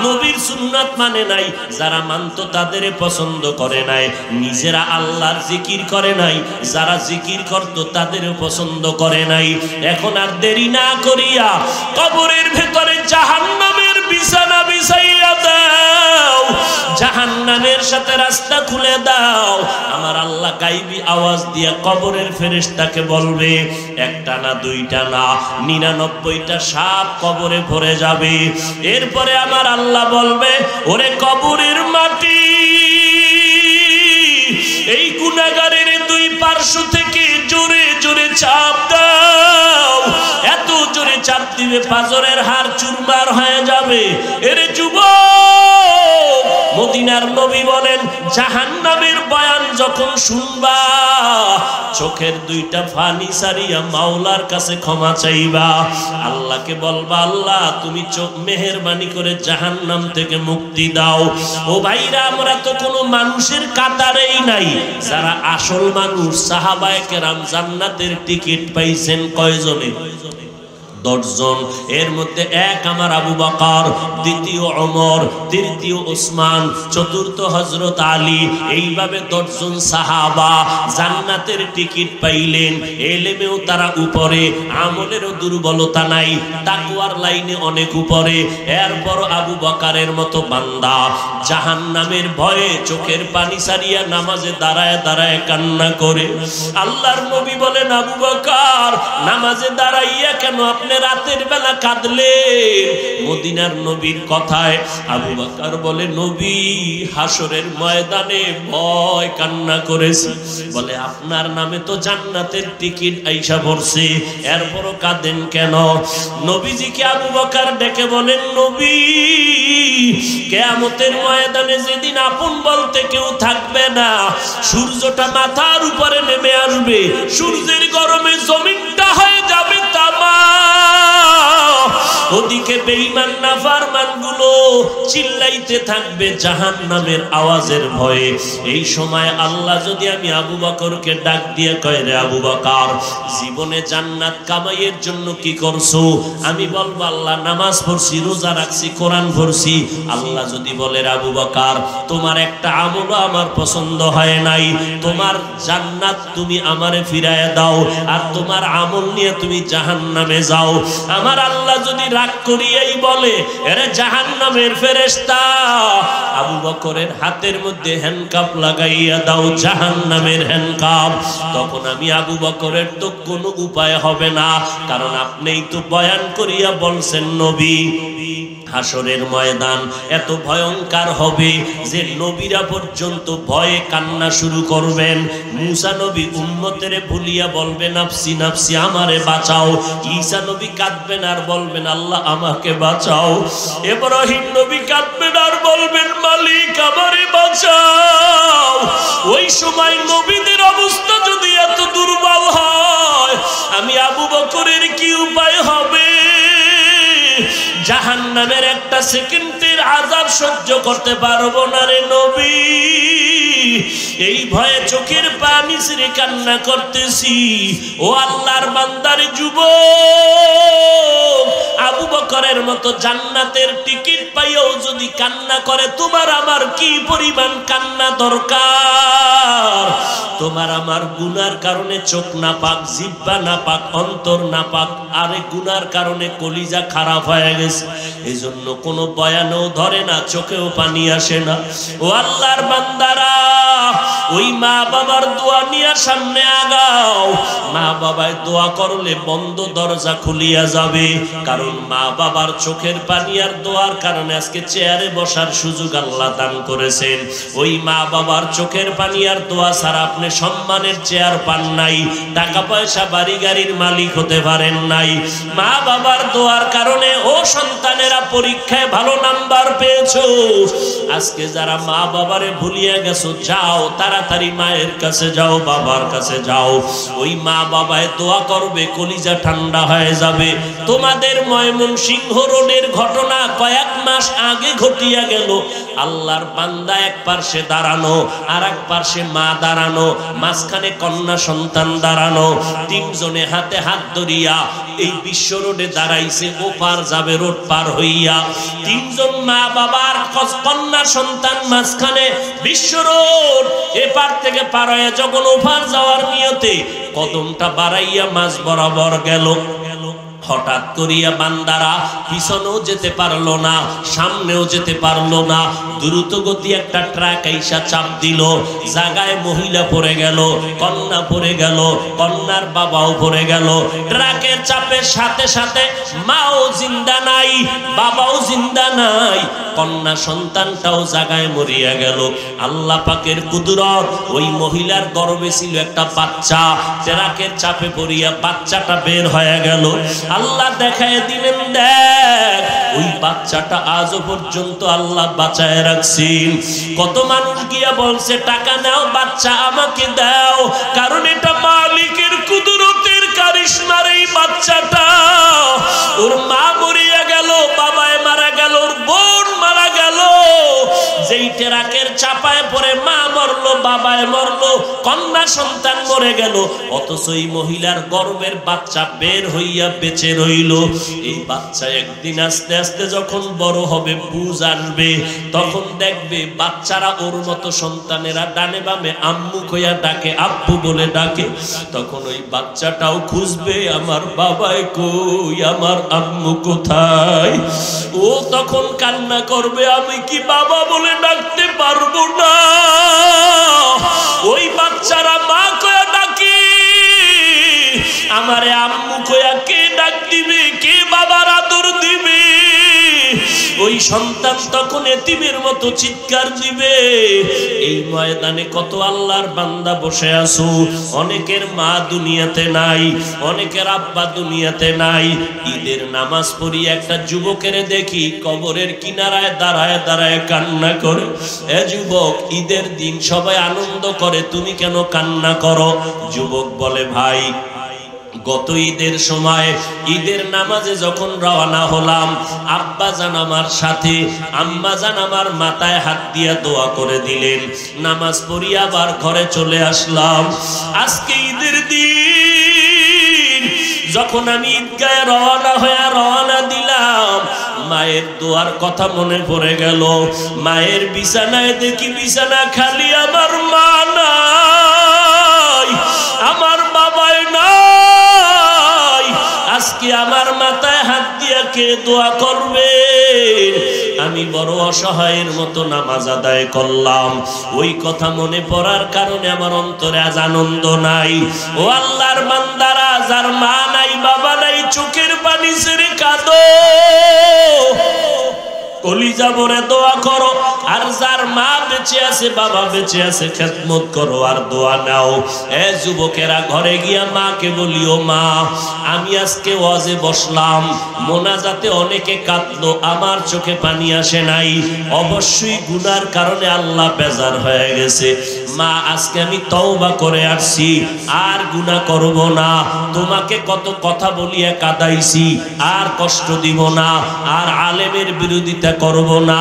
[SPEAKER 1] নবীর সুন্নাত মানে নাই, যারা মানতো তাদের পছন্দ করে নাই, নিজেরা আল্লাহর জিকির করে নাই, যারা জিকির করতো তাদেরও পছন্দ করে নাই। এখন আর দেরি না করিয়া কবরের ভেতরে জাহান্নামের বিছানা বিছাইয়া দাও, জাহান্নামের সাথে রাস্তা খুলে দাও। আমার আল্লাহ গায়বী আওয়াজ দিয়া কবরের ফেরেশতাকে বলবে, একটা না দুইটা না 99টা সাপ কবরে ভরে যাবে। এরপরে আমার আল্লাহ বলবে, ওরে কবরের মাটি, এই গুনাহগারের দুই পার্শ্ব থেকে জোরে জোরে চাপ দাও। এত জোরে চাপ দিবে পাঁজরের হাড় চুরমার হয়ে যাবে। এরে যুবক, মদিনার নবী বলেন, জাহান্নামের বয়ান যখন শুনবা চোখের দুইটা পানি সারিয়া মাওলার কাছে ক্ষমা চাইবা। আল্লাহকে বলবা, আল্লাহ তুমি চোখ মেহেরবানি করে জাহান্নাম থেকে মুক্তি দাও। ও ভাইরা, আমরা তো কোনো মানুষের কাতারেই নাই। যারা আসল মানুষ সাহাবায়ে কেরাম জান্নাতের টিকিট পাইছেন কয়জনে? 10 জন। এর মধ্যে এক আমার আবু বকর, দ্বিতীয় ওমর, তৃতীয় ওসমান, চতুর্থ হযরত আলী, এইভাবে 10 জন সাহাবা জান্নাতের টিকিট পাইলেন। এলেমেও তারা উপরে, আমলেরও দুর্বলতা নাই, তাকওয়ার লাইনে অনেক উপরে। এরপর আবু বকরের মতো বান্দা জাহান্নামের ভয়ে চোখের পানি সারিয়া নামাজে দাঁড়ায় দাঁড়ায় কান্না করে। আল্লাহর নবী বলেন, আবু বকর নামাজে দাঁড়াইয়া কেন আপনি রাতের বেলা কাঁদলেন? মদিনার নবীর কথায় আবু বকর বলে, নবী হাসরের ময়দানে ভয় কান্না করেছি। বলে, আপনার নামে তো জান্নাতের টিকিট আইসা পড়ছে, এরপরও কাঁদেন কেন? নবীজিকে আবু বকর ডেকে বলেন, নবী কিয়ামতের ময়দানে যেদিন আপন বলতে কেউ থাকবে না, সূর্যটা মাথার উপরে নেমে আসবে, সূর্যের গরমে জমিনটা হয়ে যাবে তামা। ওদিকে বেঈমান নাফরমান গুলো চিল্লাইতে থাকবে জাহান্নামের আওয়াজের ভয়ে। এই সময় আল্লাহ যদি আমি আবু বকরকে ডাক দিয়ে কয়, রে আবু বকর, জীবনে জান্নাত কামাইয়ের জন্য কি করছো? আমি বলবো, আল্লাহ নামাজ পড়ছি, রোজা রাখছি, কোরআন পড়ছি। আল্লাহ যদি বলে, আবু বকর তোমার একটা আমলও আমার পছন্দ হয় নাই, তোমার জান্নাত তুমি আমারে ফিরায় দাও, আর তোমার আমল নিয়ে তুমি জাহান্নামে যাও। আমার আল্লাহ যদি রাগ করিয়াই বলে, এরে জাহান্নামের ফেরেশতা, আবু বকরের হাতের মধ্যে হ্যান্ডকাপ লাগাইয়া দাও, জাহান্নামের হ্যান্ডকাপ, তখন আমি আবু বকরের তো কোনো উপায় হবে না, কারণ আপনিই তো বয়ান করিয়া বলছেন নবী হাসরের ময়দান এত ভয়ঙ্কর হবে যে নবীরা পর্যন্ত ভয়ে কান্না শুরু করবেন। মুসা নবী উম্মতেরে ভুলিয়া বলবে, নাফসি নাফসি, আমারে বাঁচাও। ঈসা নবী কাঁদবেন আর বলবেন, আল্লাহ আমাকে বাঁচাও। ইব্রাহিম নবী কাঁদবেন আর বলবেন, মালিক আমারে বাঁচাও। ওই সময় নবীদের অবস্থা যদি এত দুর্বল হয়, আমি আবু বকরের কি উপায় হবে? জাহান্নামের একটা সেকেন্ডের আযাব সহ্য করতে পারবো না রে নবী। এই ভয়ে চোখের পানি ছেড়ে কান্না করতেছি। ও আল্লাহর বান্দার যুবক, আবু বকরের মতো জান্নাতের টিকিট পাইও যদি কান্না করে, তোমার আমার কি পরিমাণ কান্না দরকার? তোমার আমার গুনার কারণে চোখ না পাক, জিহ্বা না পাক, অন্তর না পাক, আরে গুনার কারণে কলিজা খারাপ হয়ে গেছে। এই জন্য কোনো বয়ানও ধরে না, চোখেও পানি আসে না। ও আল্লাহর বান্দারা, ওই মা বাবার দোয়া নিয়ে সামনে আগাও। মা বাবায় দোয়া করলে বন্ধ দরজা খুলিয়া যাবে, কারণ মা বাবার চোখের পানি আর দোয়ার কারণে আজকে চেয়ারে বসার সুযোগ আল্লাহ দান করেছেন। ওই মা বাবার চোখের পানি আর দোয়া ছাড়া আপনি সম্মানের চেয়ার পান নাই, টাকা পয়সা বাড়ি গাড়ির মালিক হতে পারেন নাই। মা বাবার দোয়ার কারণে ও সন্তানেরা পরীক্ষায় ভালো নাম্বার পেয়েছো। আজকে যারা মা বাবারে ভুলিয়ে গেছো, যাও তারা তাড়াতাড়ি মায়ের কাছে যাও, বাবার কাছে যাও। ওই মা বাবায় দোয়া করবে, কলিজা ঠান্ডা হয়ে যাবে। তোমাদের ময়মনসিংহ রোডের ঘটনা কয়েক মাস আগে ঘটিয়া গেল। আল্লাহর বান্দা এক পার্শ্বে দাঁড়ানো, আর এক পার্শ্বে মা দাঁড়ানো, মাঝখানে কন্যা সন্তান দাঁড়ানো। তিনজনে হাতে হাত ধরিয়া এই বিশ্ব রোডে দাঁড়াইছে, ওপার যাবে রোড পার হইয়া। তিনজন মা বাবার কন্যা সন্তান মাঝখানে বিশ্ব রোড এপার থেকে পার হইয়া যখন ওপার যাওয়ার নিয়তে কদমটা বাড়াইয়া মাঝ বরাবর গেল। হঠাৎ করিয়া বান্দারা পিছনেও যেতে পারলো না, সামনেও যেতে পারলো না। দ্রুত গতি একটা ট্রাক আইসা চাপ দিল, জায়গায় মহিলা পড়ে গেল, কন্যা পড়ে গেল, কন্যার বাবাও পড়ে গেল। ট্রাকের চাপের সাথে সাথে মাও জিন্দা নাই, বাবাও জিন্দা নাই, কন্যা সন্তানটাও জায়গায় মরিয়া গেল। আল্লাহ পাকের কুদরত, ওই মহিলার গর্ভে ছিল একটা বাচ্চা, ট্রাকের চাপে পড়িয়া বাচ্চাটা বের হয়ে গেল। আল্লাহ দেখায় দিলেন, দেখ ওই বাচ্চাটা আজও পর্যন্ত আল্লাহ বাঁচায় রাখছেন। কত মানুষ গিয়া বলছে টাকা নাও, বাচ্চা আমাকে দাও, কারণ এটা মালিকের কুদরতের কারিশমার। এই বাচ্চাটা, ওর মা মরিয়া গেল, বাবায় মারা গেল, ওর বোন মারা গেল। যেই ট্রাকের চাপায় পড়ে মা মরলো, বাবায় মরলো, কন্যা সন্তান মরে গেল, অথচ এই মহিলার গর্ভের বাচ্চা বের হইয়া বেঁচে রইল। এই বাচ্চা একদিন আস্তে আস্তে যখন বড় হবে, বুঝ আসবে, তখন দেখবে বাচ্চারা ওর মতো সন্তানেরা ডানে বামে আম্মু কইয়া ডাকে, আব্বু বলে ডাকে। তখন ওই বাচ্চাটাও খুঁজবে, আমার বাবাই কই, আমার আম্মু কোথায়। ও তখন কান্না করবে, আমি কি বাবা বলে ডাকতে পারবো না। ওই বাচ্চারা মা কয়া ডাকি, আমারে আম্মু কয়া কে ডাক দিবে, কে বাবার আদর দিবে। ওই সন্তান তখন এতিমের মতো চিৎকার দিবে। এই ময়দানে কত আল্লাহর বান্দা বসে আছো, অনেকের মা দুনিয়াতে নাই, অনেকের আব্বা দুনিয়াতে নাই। ঈদের নামাজ পড়ি একটা যুবকের দেখি কবরের কিনারায় দাঁড়ায় দাঁড়ায় কান্না করে। এ যুবক, ঈদের দিন সবাই আনন্দ করে, তুমি কেন কান্না করো? যুবক বলে, ভাই গত ঈদের সময় ঈদের নামাজে যখন রওনা হলাম, আব্বা জান আমার সাথে, আম্মা জান আমার মাথায় হাত দিয়ে দোয়া করে দিলেন। নামাজ পড়ি আবার ঘরে চলে আসলাম। আজকে ঈদের দিন যখন আমি ঈদগাহে রওনা দিলাম, মায়ের দোয়ার কথা মনে পড়ে গেল। মায়ের বিছানায় দেখি বিছানা খালি, আমার মা নাই, আমার বাবাই নাই। আজকে আমার মাথায় হাত দিয়া কে দোয়া করবে? আমি বড় অসহায়ের মতো নামাজ আদায় করলাম। ওই কথা মনে পড়ার কারণে আমার অন্তরে আজ আনন্দ নাই। ও আল্লাহর বান্দারা, যার মা নাই, বাবা নাই, চোখের পানি ছেড়ে কাঁদো, কলিজা ভরে দোয়া করো। আর যার মা বেঁচে আছে, বাবা বেঁচে আছে, খেদমত করো আর দোয়া নাও। এ যুবকেরা, ঘরে গিয়া মাকে বলিও, মা আমি আজকে ওয়াজে বসলাম, মোনাজাতে অনেকে কাঁদলো, আমার চোখে পানি আসে নাই। অবশ্যই গুনার কারণে আল্লাহ বেজার হয়ে গেছে। মা আজকে আমি তওবা করে আসছি, আর গুনাহ করব না। তোমাকে কত কথা বলিয়া কাঁদাইছি, আর কষ্ট দিব না, আর আলেমের বিরোধিতা করব না,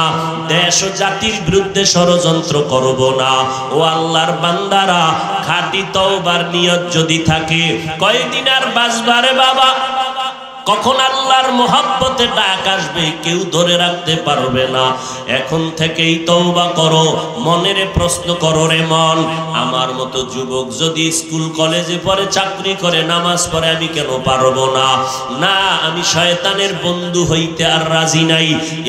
[SPEAKER 1] দেশ ও জাতির বিরুদ্ধে ষড়যন্ত্র করব না। ও আল্লাহর বান্দারা, খাঁটি তওবার নিয়ত যদি থাকে, কয়দিন আর বাঁচবারে বাবা? কখন আল্লাহর মোহাব্বতে ডাক আসবে কেউ ধরে রাখতে পারবে না। এখন থেকেই তওবা করো। মনেরে প্রশ্ন করো, রে মন, আমার মতো যুবক যদি স্কুল কলেজে পড়ে, চাকরি করে, নামাজ পড়ে, আমি কেন পারবো না? না, আমি শয়তানের বন্ধু হইতে আর রাজি নাই।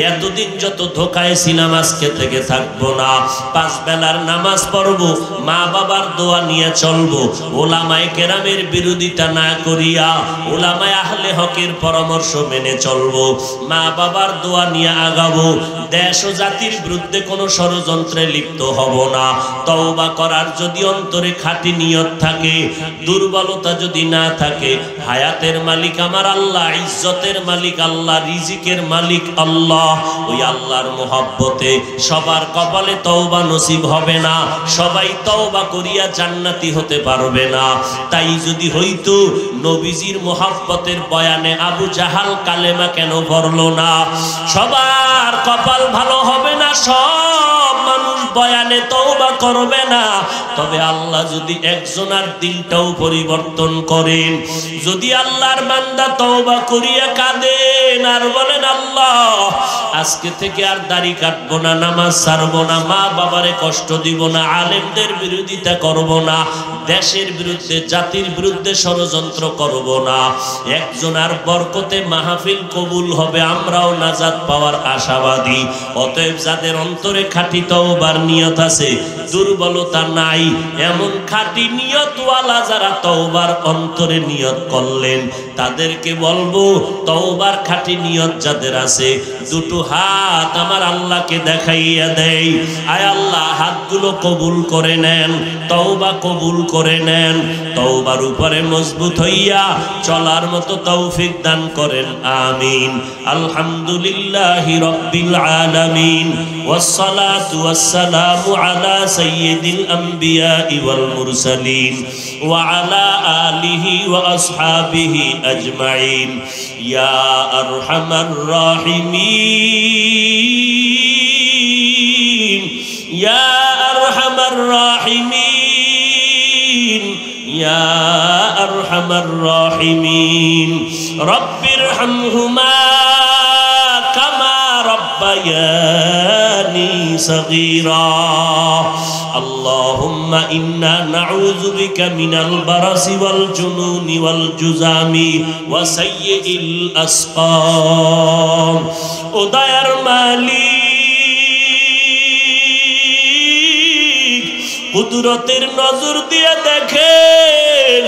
[SPEAKER 1] এতদিন যত ধোকায় ছিলাম, আজকে থেকে থাকবো না। 5 বেলার নামাজ পড়বো, মা বাবার দোয়া নিয়ে চলবো, ওলামায়ে কেরামের বিরোধিতা না করিয়া, ওলামায়ে আহলে হকের পাকের পরামর্শ মেনে চলবো, মা বাবার দোয়া নিয়ে আগাবো, দেশ ও জাতির বিরুদ্ধে কোনো ষড়যন্ত্রে লিপ্ত হব না। তওবা করার যদি অন্তরে খাঁটি নিয়ত থাকে, দুর্বলতা যদি না থাকে, হায়াতের মালিক আমার আল্লাহ, ইজ্জতের মালিক আল্লাহ, রিজিকের মালিক আল্লাহ, ওই আল্লাহর মোহাব্বতে সবার কপালে তওবা নসিব হবে না, সবাই তওবা করিয়া জান্নাতি হতে পারবে না। তাই যদি হইতো নবীজির মোহাব্বতের বয়ানে আবু জাহাল কালেমা কেন পড়লো না? সবার কপাল ভালো হবে না, সব মানুষ বয়ানে তওবা করবে না। তবে আল্লাহ যদি একজনের দিলটাও পরিবর্তন করেন, যদি আল্লাহর বান্দা তওবা করিয়া কাঁদেন আর বলেন আল্লাহ আজকে থেকে আর দাড়ি কাটবো না, নামাজ ছাড়বো না, মা বাবারে কষ্ট দিব না, আলেমদের বিরোধিতা করব না, দেশের বিরুদ্ধে জাতির বিরুদ্ধে ষড়যন্ত্র করব না, একজনের বরকতে মাহফিল কবুল হবে, আমরাও নাজাত পাওয়ার আশাবাদী। অতএব যাদের অন্তরে খাঁটি তওবার নিয়ত আছে, দুর্বলতা নাই, এমন খাঁটি নিয়তওয়ালা যারা তওবার অন্তরে নিয়ত করলেন, তাদেরকে বলবো তওবার খাঁটি নিয়ত যাদের আছে দুটো হাত আমার আল্লাহকে দেখাইয়া দেই। আয় আল্লাহ হাতগুলো কবুল করে নেন, তওবা কবুল করে নেন, তওবার উপরে মজবুত হইয়া চলার মতো তৌফিক দান করেন, আমিন। আলহামদুলিল্লাহি রাব্বিল আলামিন, ওয়াসসালাতু ওয়াসসালামু আলা সাইয়্যিদিল আমবিয়া ওয়াল মুরসালিন ওয়া আলা আলিহি ওয়া আসহাবিহি আজমাইন। ইয়া আরহামার রাহিমিন, ইয়া আরহামার রাহিমিন, ইয়া আরহামার রাহিমিন। রব্বিরহামহুমা কামা রব্বায়ানি সগীরা। اللهم إنا نعوذ بك من البرص والجنون والجذام وسيء الأسقام। ও দয়ার মালিক, কুদরতের নজর দিয়ে দেখেন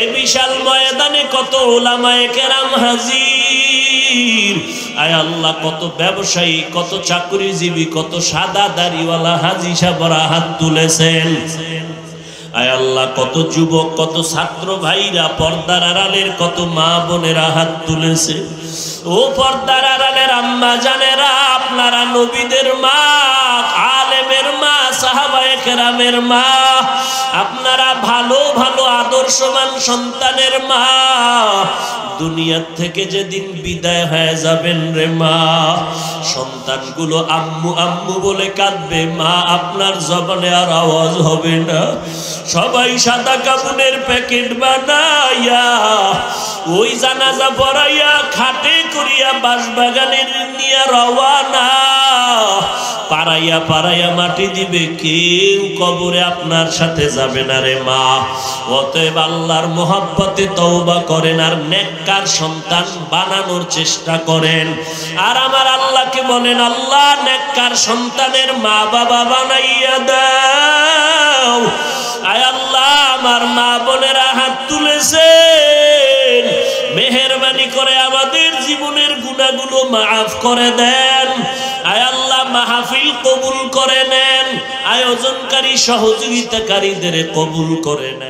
[SPEAKER 1] এই বিশাল ময়দানে কত উলামায়ে কেরাম হাজির। আয় আল্লাহ কত ব্যবসায়ী, কত চাকরিজীবী, কত সাদা দাড়িওয়ালা হাজী সাহেবরা হাত তুলেছেন। আয় আল্লাহ কত যুবক, কত ছাত্র ভাইরা, পর্দার আড়ালের কত মা বোনেরা হাত তুলেছে। ও পর্দার আড়ালের আম্মা জানেরা, আপনারা নবীদের মা, আলেমের মা, সাহাবায়ে কেরামের মা, আপনারা ভালো ভালো আদর্শবান সন্তানের মা। দুনিয়ার থেকে যেদিন বিদায় হয়ে যাবেন রে মা, সন্তানগুলো আম্মু আম্মু বলে কাঁদবে, মা আপনার জবানে আর আওয়াজ হবে না। সবাই সাদা কাপড়ের প্যাকেট বানাইয়া ওই জানাজা পড়াইয়া খাটে করিয়া বাঁশবাগানের নিয়ে রওয়ানা, পাড়াইয়া পাড়াইয়া মাটি দিবে, কেউ কবরে আপনার সাথে যাবে না রে মা। অতএব আল্লাহর মোহাব্বতে তওবা করেন আর নেককার সন্তান বানানোর চেষ্টা করেন। আর আমার আল্লাহকে বলেন আল্লাহ নেককার সন্তানের মা বাবা বানাইয়া দাও। আয় আল্লাহ আমার মা বোনেরা হাত তুলেছেন, মেহেরবানি করে আমাদের জীবনের গুনাহগুলো মাফ করে দেন। আয় আল্লাহ মাহফিল কবুল করে নেন, আয়োজনকারী সহযোগিতাকারীদের কবুল করে নেন।